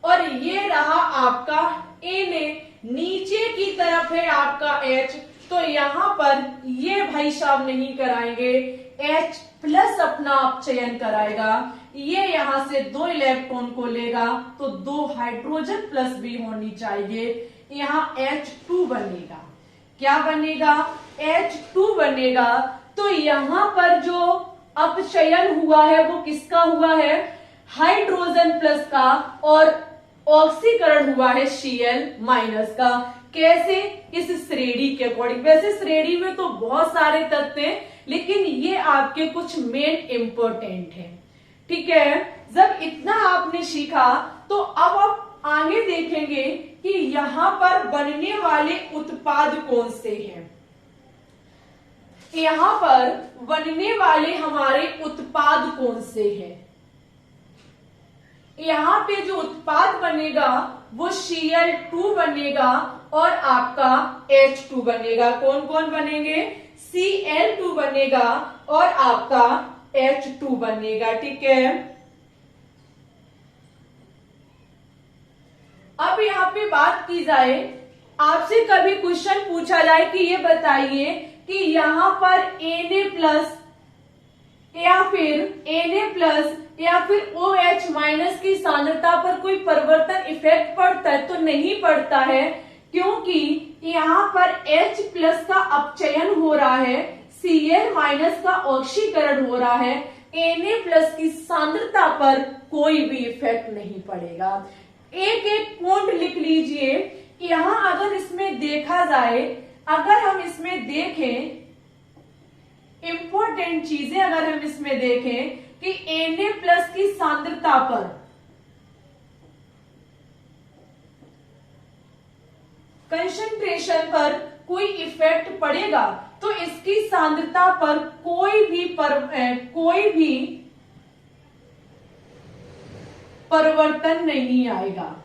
और ये रहा आपका Na। नीचे की तरफ है आपका H, तो यहाँ पर ये भाई साहब नहीं कराएंगे, H प्लस अपना अपचयन कराएगा। ये यहाँ से 2 इलेक्ट्रॉन को लेगा तो 2 हाइड्रोजन प्लस भी होनी चाहिए। यहाँ H2 बनेगा। क्या बनेगा? H2 बनेगा। तो यहाँ पर जो अपचयन हुआ है वो किसका हुआ है? हाइड्रोजन प्लस का, और ऑक्सीकरण हुआ है Cl माइनस का। कैसे? इस श्रेणी के अकॉर्डिंग। वैसे श्रेणी में तो बहुत सारे तत्व हैं, लेकिन ये आपके कुछ मेन इंपॉर्टेंट हैं। ठीक है, जब इतना आपने सीखा तो अब आप आगे देखेंगे कि यहाँ पर बनने वाले उत्पाद कौन से हैं। यहाँ पर बनने वाले हमारे उत्पाद कौन से हैं? यहाँ पे जो उत्पाद बनेगा वो Cl2 बनेगा और आपका H2 बनेगा। कौन कौन बनेंगे? Cl2 बनेगा और आपका H2 बनेगा। ठीक है, अब यहाँ पे बात की जाए, आपसे कभी क्वेश्चन पूछा जाए कि ये बताइए कि यहाँ पर Na प्लस या फिर OH माइनस की सांद्रता पर कोई परिवर्तन इफेक्ट पड़ता है? तो नहीं पड़ता है, क्योंकि यहाँ पर H प्लस का अपचयन हो रहा है, Cl माइनस का ऑक्सीकरण हो रहा है, Na प्लस की सांद्रता पर कोई भी इफेक्ट नहीं पड़ेगा। एक एक पॉइंट लिख लीजिए। यहाँ अगर इसमें देखा जाए, अगर हम इसमें देखें इंपॉर्टेंट चीजें, अगर हम इसमें देखें कि Na प्लस की सांद्रता पर कंसंट्रेशन पर कोई इफेक्ट पड़ेगा, तो इसकी सांद्रता पर कोई भी परिवर्तन नहीं आएगा,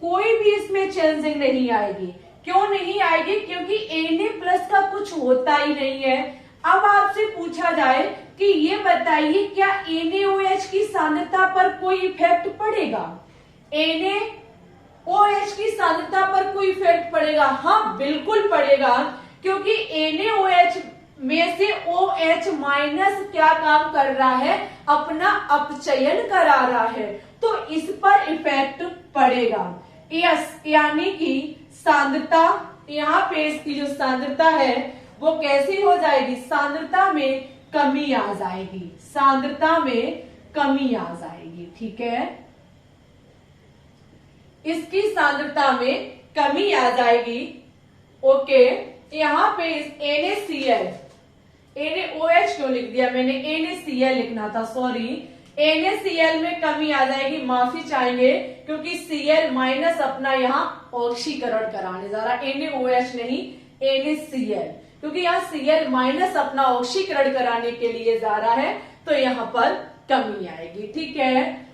कोई भी इसमें चेंजिंग नहीं आएगी। क्यों नहीं आएगी? क्योंकि Na प्लस का कुछ होता ही नहीं है। अब आपसे पूछा जाए कि ये बताइए क्या NaOH की सांद्रता पर कोई इफेक्ट पड़ेगा? NaOH की सांद्रता पर कोई इफेक्ट पड़ेगा? हाँ, बिल्कुल पड़ेगा, क्योंकि NaOH में से OH माइनस क्या काम कर रहा है? अपना अपचयन करा रहा है, तो इस पर इफेक्ट पड़ेगा। यस, यानी कि सांद्रता, यहाँ पे इसकी जो सांद्रता है वो कैसी हो जाएगी? सांद्रता में कमी आ जाएगी, सांद्रता में कमी आ जाएगी। ठीक है, इसकी सांद्रता में कमी आ जाएगी। ओके, यहाँ पे NaCl, NaOH क्यों लिख दिया मैंने? NaCl लिखना था, सॉरी। NaCl में कमी आ जाएगी, माफी चाहेंगे, क्योंकि Cl माइनस अपना यहाँ ऑक्सीकरण कराने जा रहा है, NaOH नहीं, NaCl, क्योंकि यहाँ Cl माइनस अपना ऑक्सीकरण कराने के लिए जा रहा है, तो यहाँ पर कमी आएगी। ठीक है,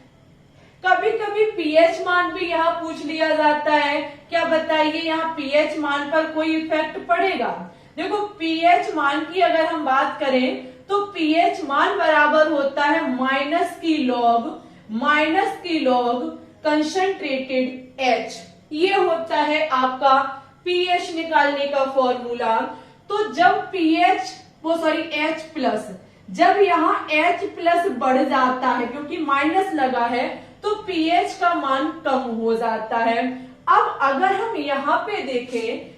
कभी कभी पीएच मान भी यहाँ पूछ लिया जाता है। क्या बताइए, यहाँ पीएच मान पर कोई इफेक्ट पड़ेगा? देखो, पीएच मान की अगर हम बात करें तो पीएच मान बराबर होता है माइनस की लॉग कंसंट्रेटेड एच। ये होता है आपका पीएच निकालने का फॉर्मूला। तो जब एच प्लस, जब यहाँ एच प्लस बढ़ जाता है क्योंकि माइनस लगा है तो पीएच का मान कम हो जाता है। अब अगर हम यहाँ पे देखें,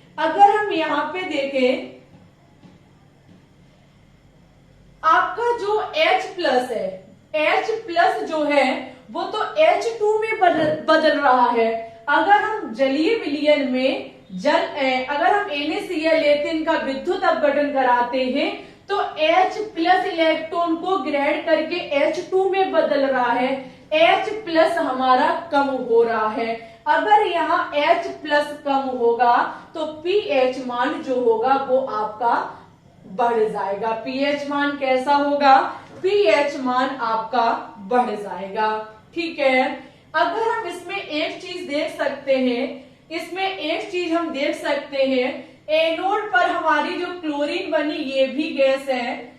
आपका जो H प्लस है, H प्लस जो है वो तो H2 में बदल रहा है। अगर हम जलीय विलयन में अगर हम NaCl लेते हैं, इनका विद्युत अपघटन कराते हैं तो H प्लस इलेक्ट्रॉन को ग्रेड करके H2 में बदल रहा है, H प्लस हमारा कम हो रहा है। अगर यहाँ H प्लस कम होगा तो pH मान जो होगा वो आपका बढ़ जाएगा। pH मान कैसा होगा? pH मान आपका बढ़ जाएगा। ठीक है, अगर हम इसमें एक चीज देख सकते हैं, एनोड पर हमारी जो क्लोरीन बनी ये भी गैस है,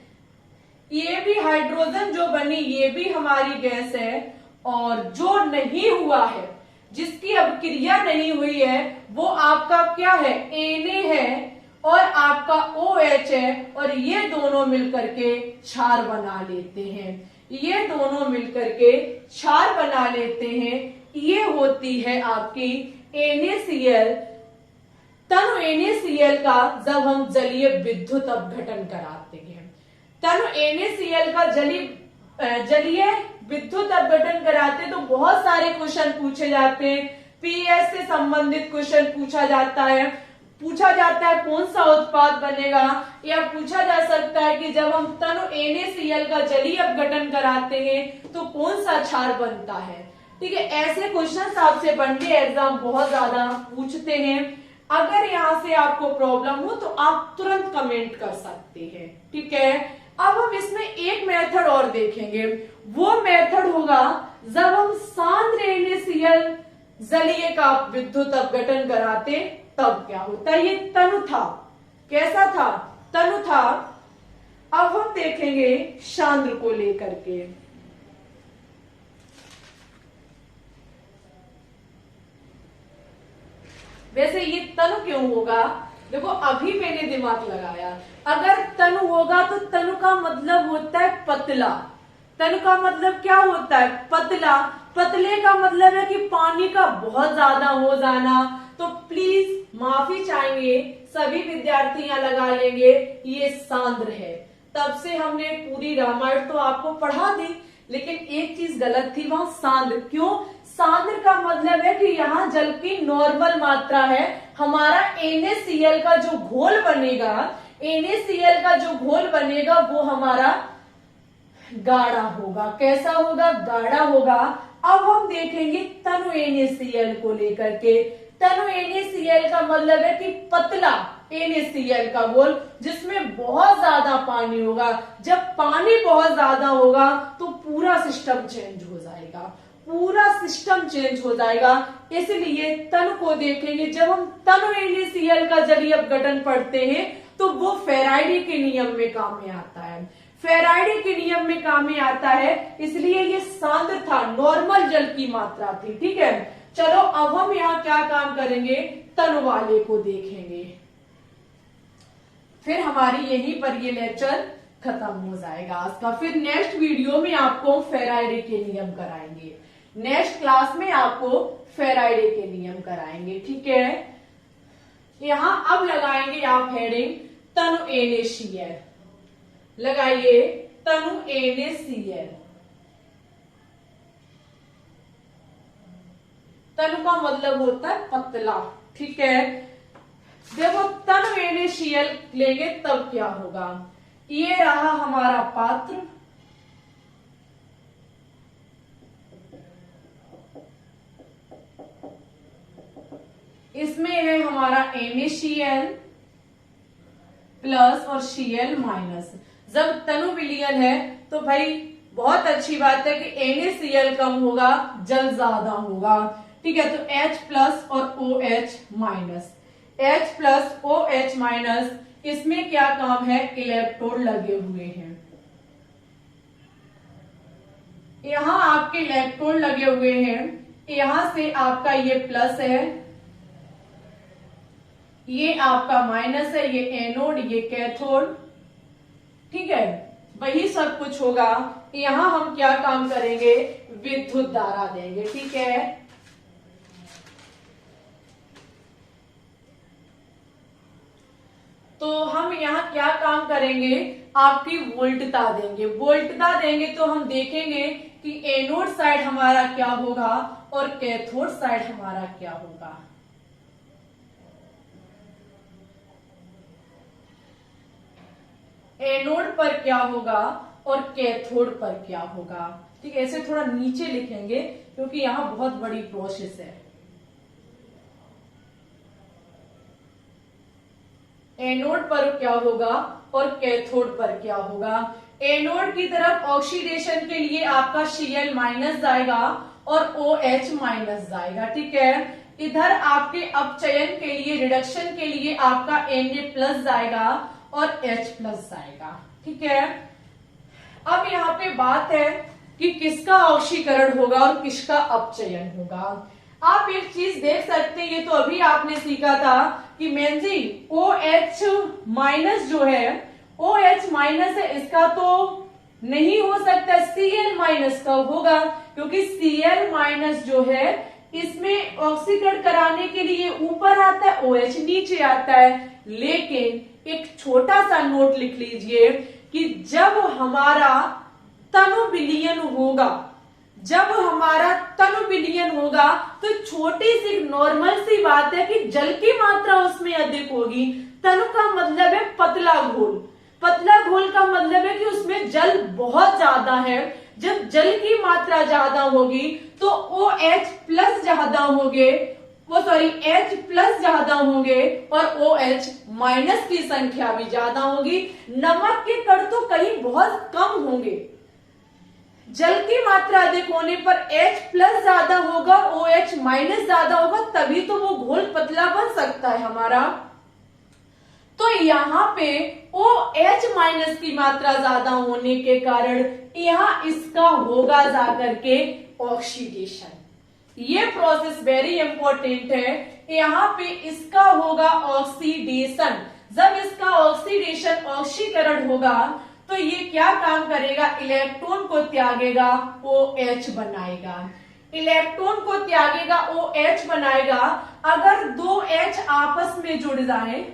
ये भी हाइड्रोजन जो बनी ये भी हमारी गैस है, और जो नहीं हुआ है, जिसकी अभिक्रिया नहीं हुई है, वो आपका क्या है? Na है और आपका OH है, और ये दोनों मिलकर के क्षार बना लेते हैं। ये होती है आपकी NaCl, तनु NaCl का जब हम जलीय विद्युत अपघटन कराते हैं। तनु NaCl का जलीय विद्युत अपघटन कराते तो बहुत सारे क्वेश्चन पूछे जाते हैं। पीएच से संबंधित क्वेश्चन पूछा जाता है कौन सा उत्पाद बनेगा, या पूछा जा सकता है कि जब हम तनु NaCl का जलीय अपघटन कराते हैं तो कौन सा क्षार बनता है। ठीक है, ऐसे क्वेश्चन आपसे वनडे एग्जाम बहुत ज्यादा पूछते हैं। अगर यहाँ से आपको प्रॉब्लम हो तो आप तुरंत कमेंट कर सकते हैं। ठीक है, अब हम इसमें एक मेथड और देखेंगे। वो मेथड होगा जब हम सांद्र NaCl जलीय का विद्युत अपघटन कराते तब क्या होता है। ये तनु था, कैसा था? तनु था। अब हम देखेंगे सांद्र को लेकर के। वैसे ये तनु क्यों होगा? देखो, अभी मैंने दिमाग लगाया, अगर तनु होगा तो तनु का मतलब होता है पतला। तनु का मतलब क्या होता है? पतला। पतले का मतलब है कि पानी का बहुत ज्यादा हो जाना। तो प्लीज माफी चाहेंगे, सभी विद्यार्थी यहाँ लगा लेंगे ये सांद्र है। तब से हमने पूरी रामायण तो आपको पढ़ा दी, लेकिन एक चीज गलत थी, वहां सांद्र। क्यों? सांद्र का मतलब है कि यहाँ जल की नॉर्मल मात्रा है। हमारा NaCl का जो घोल बनेगा वो हमारा गाढ़ा होगा। कैसा होगा? गाढ़ा होगा। अब हम देखेंगे तनु NaCl को लेकर के। तनु NaCl का मतलब है कि पतला NaCl का घोल जिसमें बहुत ज्यादा पानी होगा। जब पानी बहुत ज्यादा होगा तो पूरा सिस्टम चेंज हो जाएगा। इसलिए तनु को देखेंगे। जब हम तनु NaCl का जलीय अपघटन पढ़ते हैं तो वो फेराइडी के नियम में काम में आता है। इसलिए ये सांद्र था, नॉर्मल जल की मात्रा थी। ठीक है, चलो अब हम यहाँ क्या काम करेंगे? तनु वाले को देखेंगे, फिर हमारी यहीं पर ये लेक्चर खत्म हो जाएगा आज का। फिर नेक्स्ट वीडियो में आपको फेराइडे के नियम कराएंगे, नेक्स्ट क्लास में आपको फेराइडे के नियम कराएंगे। ठीक है, यहां अब लगाएंगे आप हेडिंग तनु NaCl। लगाइए तनु NaCl। तनु का मतलब होता है पतला। ठीक है, देखो तनु NaCl लेंगे तब क्या होगा? ये रहा हमारा पात्र, इसमें है हमारा NaCl प्लस और Cl माइनस। जब तनु विलयन है तो भाई बहुत अच्छी बात है कि NaCl कम होगा, जल ज्यादा होगा। ठीक है, तो H प्लस और OH minus, H plus OH minus, इसमें क्या काम है, इलेक्ट्रोड लगे हुए हैं। यहां आपके इलेक्ट्रोड लगे हुए हैं, यहां से आपका ये प्लस है, ये आपका माइनस है, ये एनोड, ये कैथोड। ठीक है, वही सब कुछ होगा। यहां हम क्या काम करेंगे, विद्युत धारा देंगे। ठीक है, तो हम यहाँ क्या काम करेंगे, आपकी वोल्टता देंगे। वोल्टता देंगे तो हम देखेंगे कि एनोड साइड हमारा क्या होगा और कैथोड साइड हमारा क्या होगा। एनोड पर क्या होगा और कैथोड पर क्या होगा। ठीक है, ऐसे थोड़ा नीचे लिखेंगे क्योंकि यहां बहुत बड़ी प्रोसेस है। एनोड पर क्या होगा और कैथोड पर क्या होगा। एनोड की तरफ ऑक्सीडेशन के लिए आपका Cl माइनस जाएगा और OH माइनस जाएगा। ठीक है, इधर आपके अपचयन के लिए, रिडक्शन के लिए आपका Na प्लस जाएगा और H प्लस जाएगा। ठीक है, अब यहाँ पे बात है कि किसका ऑक्सीकरण होगा और किसका अपचयन होगा। आप एक चीज देख सकते हैं, ये तो अभी आपने सीखा था कि मैन जी OH माइनस जो है, OH माइनस है, इसका तो नहीं हो सकता, Cl माइनस का होगा, क्योंकि Cl माइनस जो है इसमें ऑक्सीकरण कराने के लिए ऊपर आता है, OH नीचे आता है। लेकिन एक छोटा सा नोट लिख लीजिए कि जब हमारा तनु विलयन होगा, जब हमारा तनु विलयन होगा तो छोटी सी नॉर्मल सी बात है कि जल की मात्रा उसमें अधिक होगी। तनु का मतलब है पतला घोल, पतला घोल का मतलब है कि उसमें जल बहुत ज्यादा है। जब जल की मात्रा ज्यादा होगी तो OH प्लस ज्यादा होंगे, H प्लस ज्यादा होंगे और OH माइनस की संख्या भी ज्यादा होगी। नमक के कण तो कहीं बहुत कम होंगे। जल की मात्रा अधिक होने पर H प्लस ज्यादा होगा, OH माइनस ज्यादा होगा, तभी तो वो घोल पतला बन सकता है हमारा। तो यहाँ पे OH माइनस की मात्रा ज्यादा होने के कारण यहाँ इसका होगा जाकर के ऑक्सीडेशन। ये प्रोसेस वेरी इंपॉर्टेंट है। यहाँ पे इसका होगा ऑक्सीडेशन। जब इसका ऑक्सीडेशन, ऑक्सीकरण होगा तो ये क्या काम करेगा, इलेक्ट्रॉन को त्यागेगा, OH बनाएगा। इलेक्ट्रॉन को त्यागेगा, OH बनाएगा। अगर दो H आपस में जुड़ जाए,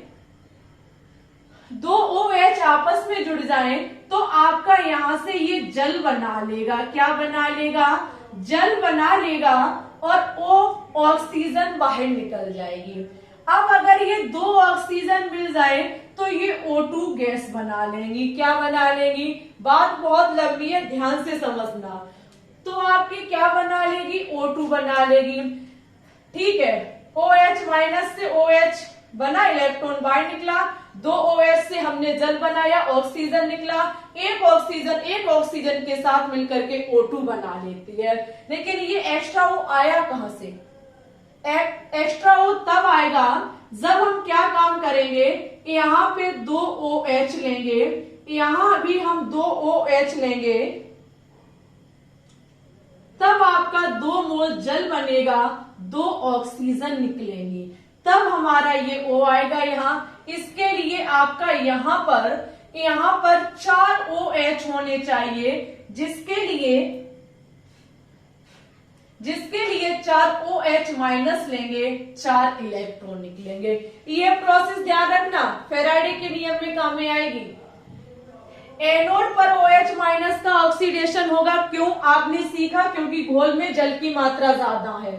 दो OH आपस में जुड़ जाए तो आपका यहां से ये जल बना लेगा। क्या बना लेगा, जल बना लेगा और O ऑक्सीजन बाहर निकल जाएगी। अब अगर ये दो ऑक्सीजन मिल जाए तो ये O2 गैस बना लेंगी। क्या बना लेंगी, बात बहुत लंबी है, ध्यान से समझना। तो आपकी क्या बना लेगी, O2 बना लेगी। ठीक है, OH माइनस से OH बना, इलेक्ट्रॉन बाहर निकला। दो OH से हमने जल बनाया, ऑक्सीजन निकला। एक ऑक्सीजन के साथ मिलकर के O2 बना लेती है। लेकिन ये एक्स्ट्रा O आया कहां से, एक्स्ट्रा O तब आएगा जब हम क्या काम करेंगे, यहाँ पे दो OH लेंगे, यहाँ भी हम दो OH लेंगे, तब आपका 2 मोल जल बनेगा, 2 ऑक्सीजन निकलेंगी, तब हमारा ये O आएगा यहाँ। इसके लिए आपका यहाँ पर 4 OH होने चाहिए, जिसके लिए 4 OH माइनस लेंगे, 4 इलेक्ट्रॉन निकलेंगे। ये प्रोसेस ध्यान रखना, फेराडे के नियम में काम में आएगी। एनोड पर OH माइनस का ऑक्सीडेशन होगा। क्यों, आपने सीखा, क्योंकि घोल में जल की मात्रा ज्यादा है।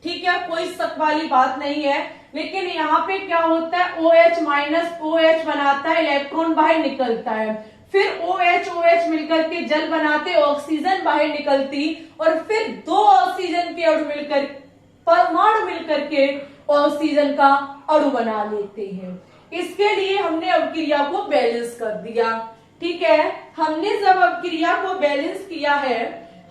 ठीक है, कोई शक वाली बात नहीं है। लेकिन यहाँ पे क्या होता है, OH माइनस OH बनाता है, इलेक्ट्रॉन बाहर निकलता है, फिर OH मिलकर के जल बनाते, ऑक्सीजन बाहर निकलती, और फिर 2 ऑक्सीजन के अणु मिलकर, परमाणु मिलकर के ऑक्सीजन का अणु बना लेते हैं। इसके लिए हमने अभिक्रिया को बैलेंस कर दिया। ठीक है, हमने जब अभिक्रिया को बैलेंस किया है,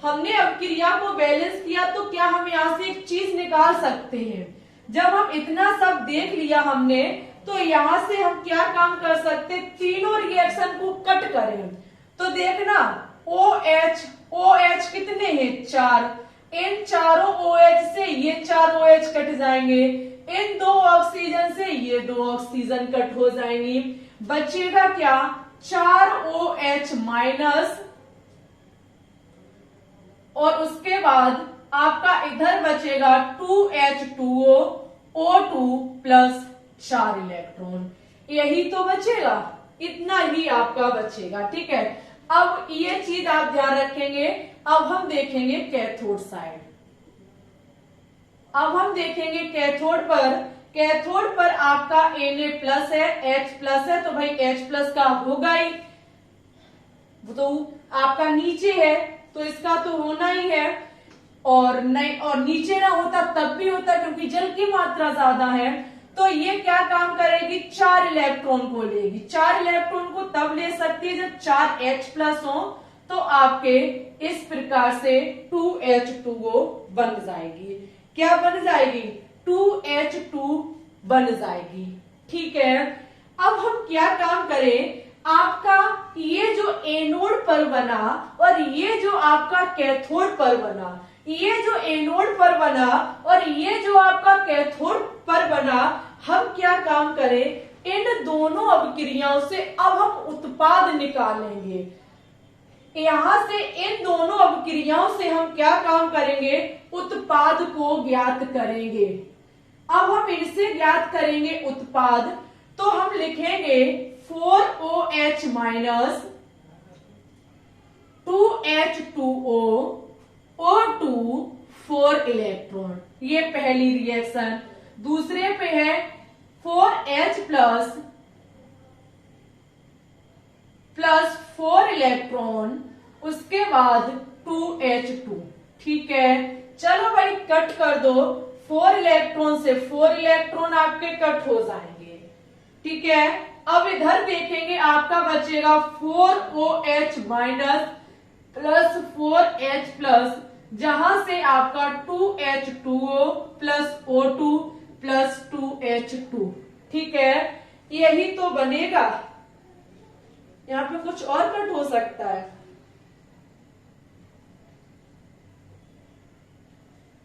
हमने अभिक्रिया को बैलेंस किया तो क्या हम यहाँ से एक चीज निकाल सकते हैं। जब हम इतना सब देख लिया हमने, तो यहाँ से हम क्या काम कर सकते, तीनों रिएक्शन को कट करें। तो देखना OH कितने हैं, 4, इन चारों OH से ये 4 OH कट जाएंगे, इन 2 ऑक्सीजन से ये 2 ऑक्सीजन कट हो जाएंगी, बचेगा क्या, 4 OH माइनस, और उसके बाद आपका इधर बचेगा 2H2O O2 प्लस 4 इलेक्ट्रॉन, यही तो बचेगा, इतना ही आपका बचेगा। ठीक है, अब ये चीज आप ध्यान रखेंगे। अब हम देखेंगे कैथोड साइड। अब हम देखेंगे कैथोड पर। कैथोड पर आपका Na प्लस है, H प्लस है, तो भाई H प्लस का होगा ही, तो आपका नीचे है तो इसका तो होना ही है, और नहीं, और नीचे ना होता तब भी होता क्योंकि जल की मात्रा ज्यादा है। तो ये क्या काम करेगी, 4 इलेक्ट्रॉन को लेगी। 4 इलेक्ट्रॉन को तब ले सकती है जब 4 H प्लस हो, तो आपके इस प्रकार से 2H2O बन जाएगी। क्या बन जाएगी, 2H2 बन जाएगी। ठीक है, अब हम क्या काम करें, आपका ये जो एनोड पर बना और ये जो आपका कैथोड पर बना, ये जो एनोड पर बना और ये जो आपका कैथोड पर बना, हम क्या काम करें, इन दोनों अभिक्रियाओं से अब हम उत्पाद निकालेंगे। यहां से इन दोनों अभिक्रियाओं से हम क्या काम करेंगे, उत्पाद को ज्ञात करेंगे। अब हम इनसे ज्ञात करेंगे उत्पाद, तो हम लिखेंगे 4OH minus 2H2O O2 4 electron, ये पहली रिएक्शन। दूसरे पे है 4H प्लस 4 इलेक्ट्रॉन, उसके बाद 2H2। ठीक है, चलो भाई कट कर दो, 4 इलेक्ट्रॉन से 4 इलेक्ट्रॉन आपके कट हो जाएंगे। ठीक है, अब इधर देखेंगे आपका बचेगा 4OH minus plus 4H plus, जहां से आपका 2H2O plus O2 plus 2H2। ठीक है, यही तो बनेगा। यहाँ पे कुछ और कट हो सकता है,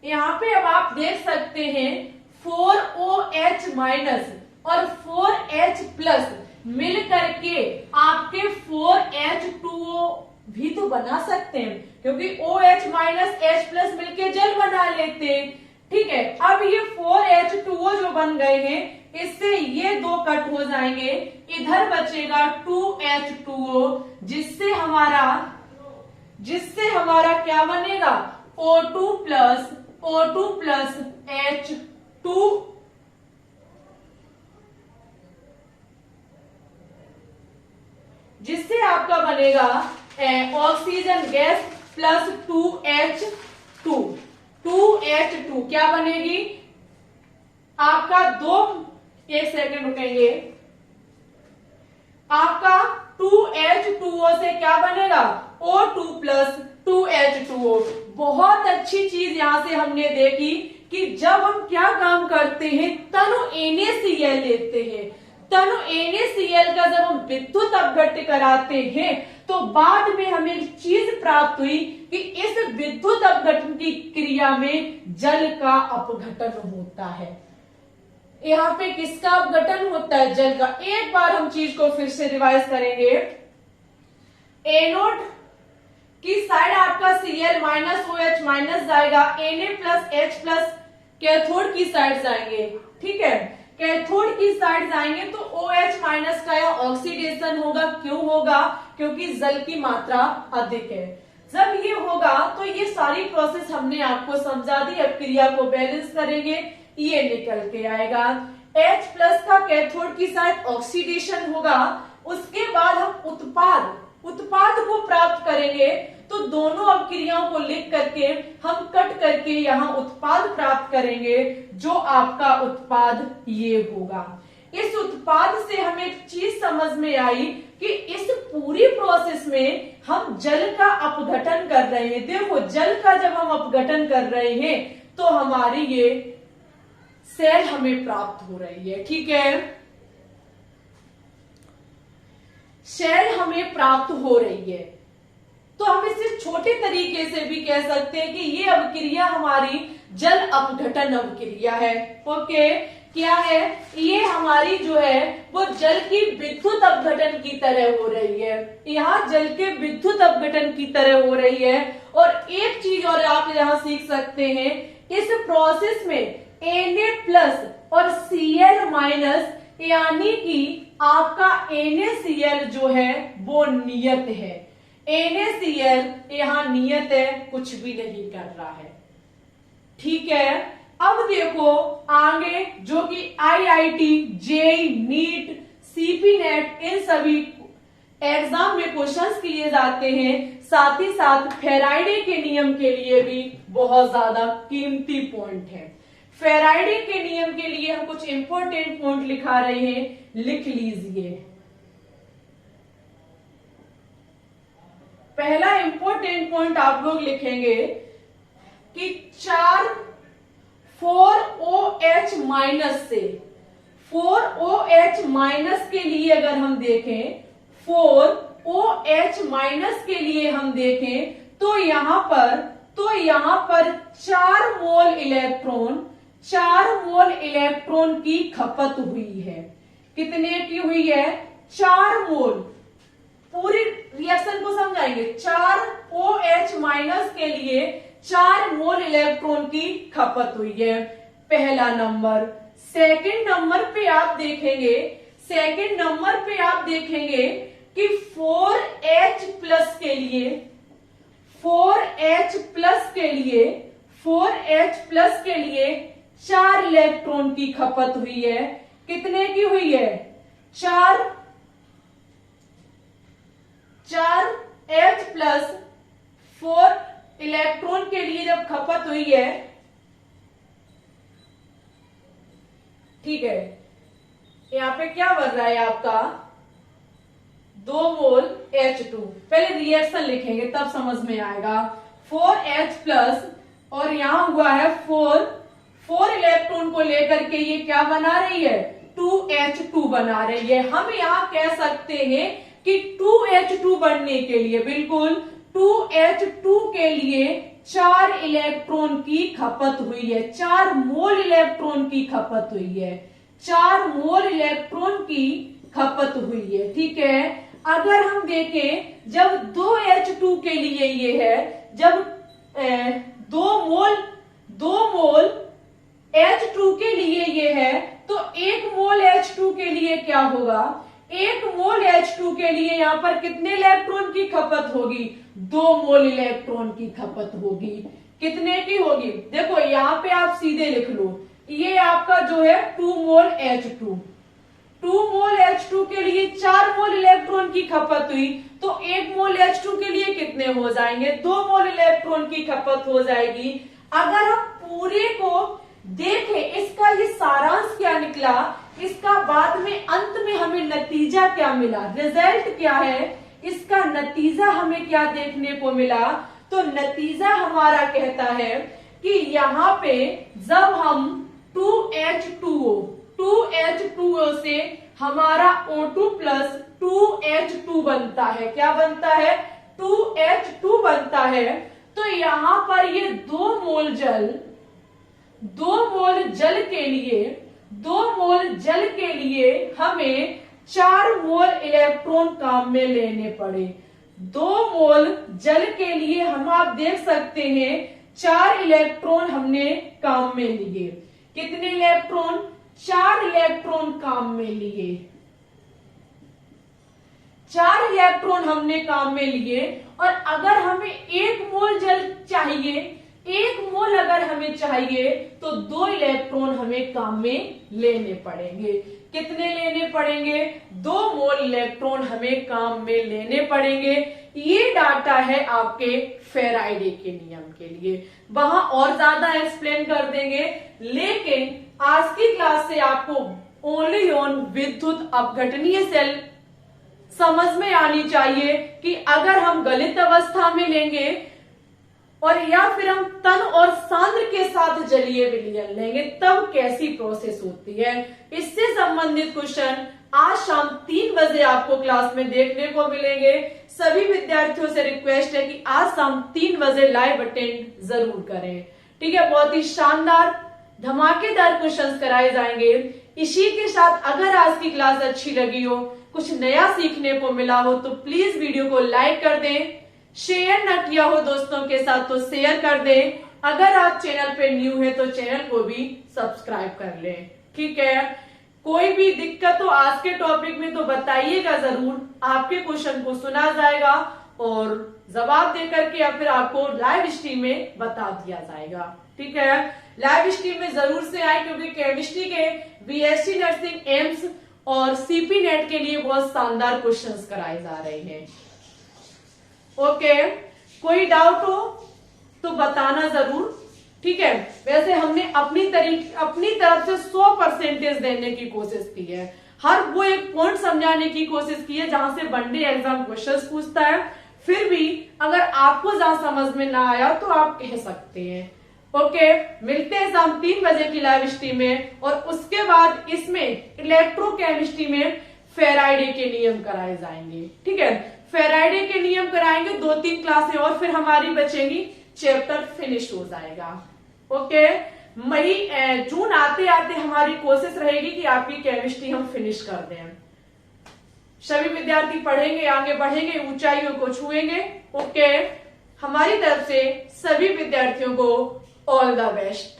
यहाँ पे अब आप देख सकते हैं 4OH माइनस और 4H प्लस मिल करके आपके 4H2O भी तो बना सकते हैं, क्योंकि OH माइनस H प्लस मिलके जल बना लेते हैं। ठीक है, अब ये 4H2O जो बन गए हैं, इससे ये 2 कट हो जाएंगे, इधर बचेगा 2H2O, जिससे हमारा क्या बनेगा, O2 प्लस H2, जिससे आपका बनेगा ऑक्सीजन गैस प्लस 2H2 क्या बनेगी आपका, एक सेकंड रुकेंगे, आपका 2H2O से क्या बनेगा, O2 प्लस 2H2O। बहुत अच्छी चीज यहां से हमने देखी कि जब हम क्या काम करते हैं, तनु NaCl लेते हैं, तनु NaCl का जब हम विद्युत अपघट्य कराते हैं, तो बाद में हमें एक चीज प्राप्त हुई कि इस विद्युत अपघटन की क्रिया में जल का अपघटन होता है। यहाँ पे किसका अपघटन होता है, जल का। एक बार हम चीज को फिर से रिवाइज करेंगे। एनोड की साइड आपका Cl माइनस OH माइनस जाएगा, Na plus H plus cathode की साइड जाएंगे। ठीक है, कैथोड की साइड जाएंगे तो OH माइनस का यह ऑक्सीडेशन होगा। क्यों होगा, क्योंकि जल की मात्रा अधिक है। जब ये होगा तो ये सारी प्रोसेस हमने आपको समझा दी। अब क्रिया को बैलेंस करेंगे, ये निकल के आएगा। H प्लस का कैथोड की साइड ऑक्सीडेशन होगा, उसके बाद हम उत्पाद को प्राप्त करेंगे। तो दोनों अपक्रियाओं को लिख करके हम कट करके यहाँ उत्पाद प्राप्त करेंगे, जो आपका उत्पाद ये होगा। इस उत्पाद से हमें एक चीज समझ में आई कि इस पूरी प्रोसेस में हम जल का अपघटन कर रहे हैं। देखो जल का जब हम अपघटन कर रहे हैं तो हमारी ये सेल हमें प्राप्त हो रही है। ठीक है, सेल हमें प्राप्त हो रही है। तो हम इसे छोटे तरीके से भी कह सकते हैं कि ये अभिक्रिया हमारी जल अपघटन अभिक्रिया है। ओके, क्या है ये हमारी जो है वो जल की विद्युत अपघटन की तरह हो रही है। यहाँ जल के विद्युत अपघटन की तरह हो रही है। और एक चीज और आप यहाँ सीख सकते हैं, इस प्रोसेस में Na+ और Cl- यानी कि आपका NaCl जो है वो नियत है। NaCl यहाँ नियत है, कुछ भी नहीं कर रहा है। ठीक है, अब देखो आगे जो कि IIT, JEE, NEET, CP NET इन सभी एग्जाम में क्वेश्चंस किए जाते हैं। साथ ही साथ फेराइडे के नियम के लिए भी बहुत ज्यादा कीमती पॉइंट है। फेराइडे के नियम के लिए हम कुछ इंपॉर्टेंट पॉइंट लिखा रहे हैं, लिख लीजिए। पहला इंपॉर्टेंट पॉइंट आप लोग लिखेंगे कि 4OH- से 4OH- के लिए अगर हम देखें, 4OH- के लिए हम देखें तो यहां पर 4 मोल इलेक्ट्रॉन की खपत हुई है। कितने की हुई है? 4 मोल। पूरी रिएक्शन को समझाएंगे। 4OH- के लिए 4 मोल इलेक्ट्रॉन की खपत हुई है, पहला नंबर। सेकंड नंबर पे आप देखेंगे कि 4H+ के लिए 4 इलेक्ट्रॉन की खपत हुई है। कितने की हुई है? 4 H+ 4 इलेक्ट्रॉन के लिए जब खपत हुई है, ठीक है, यहां पे क्या बन रहा है आपका? 2 मोल H2। पहले रिएक्शन लिखेंगे तब समझ में आएगा। 4H+ और यहां हुआ है 4 इलेक्ट्रॉन को लेकर के ये क्या बना रही है? 2H2 बना रही है। हम यहां कह सकते हैं कि 2H2 बनने के लिए, बिल्कुल 2H2 के लिए 4 इलेक्ट्रॉन की खपत हुई है। 4 मोल इलेक्ट्रॉन की खपत हुई है। 4 मोल इलेक्ट्रॉन की खपत हुई है। ठीक है, अगर हम देखें जब 2H2 के लिए ये है, जब 2 मोल H2 के लिए ये है, तो 1 मोल H2 के लिए क्या होगा? 1 मोल H2 के लिए यहां पर कितने इलेक्ट्रॉन की खपत होगी? 2 मोल इलेक्ट्रॉन की खपत होगी। कितने की होगी? देखो यहां पे आप सीधे लिख लो, ये आपका जो है 2 मोल H2। 2 मोल H2 के लिए 4 मोल इलेक्ट्रॉन की खपत हुई, तो 1 मोल H2 के लिए कितने हो जाएंगे? 2 मोल इलेक्ट्रॉन की खपत हो जाएगी। अगर हम पूरे को देखें, इसका ये सारांश क्या निकला, इसका बाद में अंत में हमें नतीजा क्या मिला, रिजल्ट क्या है, इसका नतीजा हमें क्या देखने को मिला? तो नतीजा हमारा कहता है कि यहां पे जब हम 2H2O से हमारा O2+ 2H2 बनता है। क्या बनता है? 2H2 बनता है। तो यहां पर ये 2 मोल जल के लिए हमें 4 मोल इलेक्ट्रॉन काम में लेने पड़े। 2 मोल जल के लिए हम आप देख सकते हैं 4 इलेक्ट्रॉन हमने काम में लिए। कितने इलेक्ट्रॉन? 4 इलेक्ट्रॉन काम में लिए। 4 इलेक्ट्रॉन हमने काम में लिए। और अगर हमें 1 मोल जल चाहिए, 1 मोल अगर हमें चाहिए, तो 2 इलेक्ट्रॉन हमें काम में लेने पड़ेंगे। कितने लेने पड़ेंगे? 2 मोल इलेक्ट्रॉन हमें काम में लेने पड़ेंगे। ये डाटा है आपके फेराइडे के नियम के लिए। वहां और ज्यादा एक्सप्लेन कर देंगे, लेकिन आज की क्लास से आपको ओनली ऑन विद्युत अपघटनीय सेल समझ में आनी चाहिए कि अगर हम गलित अवस्था में लेंगे और या फिर हम तन और सांद्र के साथ जलीय विलयन लेंगे तब कैसी प्रोसेस होती है। इससे संबंधित क्वेश्चन आज शाम 3 बजे आपको क्लास में देखने को मिलेंगे। सभी विद्यार्थियों से रिक्वेस्ट है कि आज शाम 3 बजे लाइव अटेंड जरूर करें। ठीक है, बहुत ही शानदार धमाकेदार क्वेश्चंस कराए जाएंगे। इसी के साथ अगर आज की क्लास अच्छी लगी हो, कुछ नया सीखने को मिला हो तो प्लीज वीडियो को लाइक कर दें। शेयर न किया हो दोस्तों के साथ तो शेयर कर दें। अगर आप चैनल पे न्यू है तो चैनल को भी सब्सक्राइब कर लें। ठीक है, कोई भी दिक्कत हो आज के टॉपिक में तो बताइएगा जरूर, आपके क्वेश्चन को सुना जाएगा और जवाब देकर के या फिर आपको लाइव स्ट्रीम में बता दिया जाएगा। ठीक है, लाइव स्ट्रीम में जरूर से आए क्योंकि केमिस्ट्री के बीएससी नर्सिंग एम्स और सीपी नेट के लिए बहुत शानदार क्वेश्चंस कराए जा रहे हैं। ओके, कोई डाउट हो तो बताना जरूर। ठीक है, वैसे हमने अपनी तरफ से 100% देने की कोशिश की है। हर वो एक पॉइंट समझाने की कोशिश की है जहां से वनडे एग्जाम क्वेश्चंस पूछता है। फिर भी अगर आपको जहां समझ में ना आया तो आप कह सकते हैं। ओके, मिलते हैं शाम 3 बजे की लाइव स्ट्रीम में और उसके बाद इसमें इलेक्ट्रोकेमिस्ट्री में फेराइडे के नियम कराए जाएंगे। ठीक है, फेराइडे के नियम कराएंगे 2-3 क्लासें और फिर हमारी बचेंगी, चैप्टर फिनिश हो जाएगा। ओके, जून आते आते हमारी कोशिश रहेगी कि आपकी केमिस्ट्री हम फिनिश कर दें। सभी विद्यार्थी पढ़ेंगे, आगे बढ़ेंगे, ऊंचाइयों को छुएंगे। ओके, हमारी तरफ से सभी विद्यार्थियों को ऑल द बेस्ट।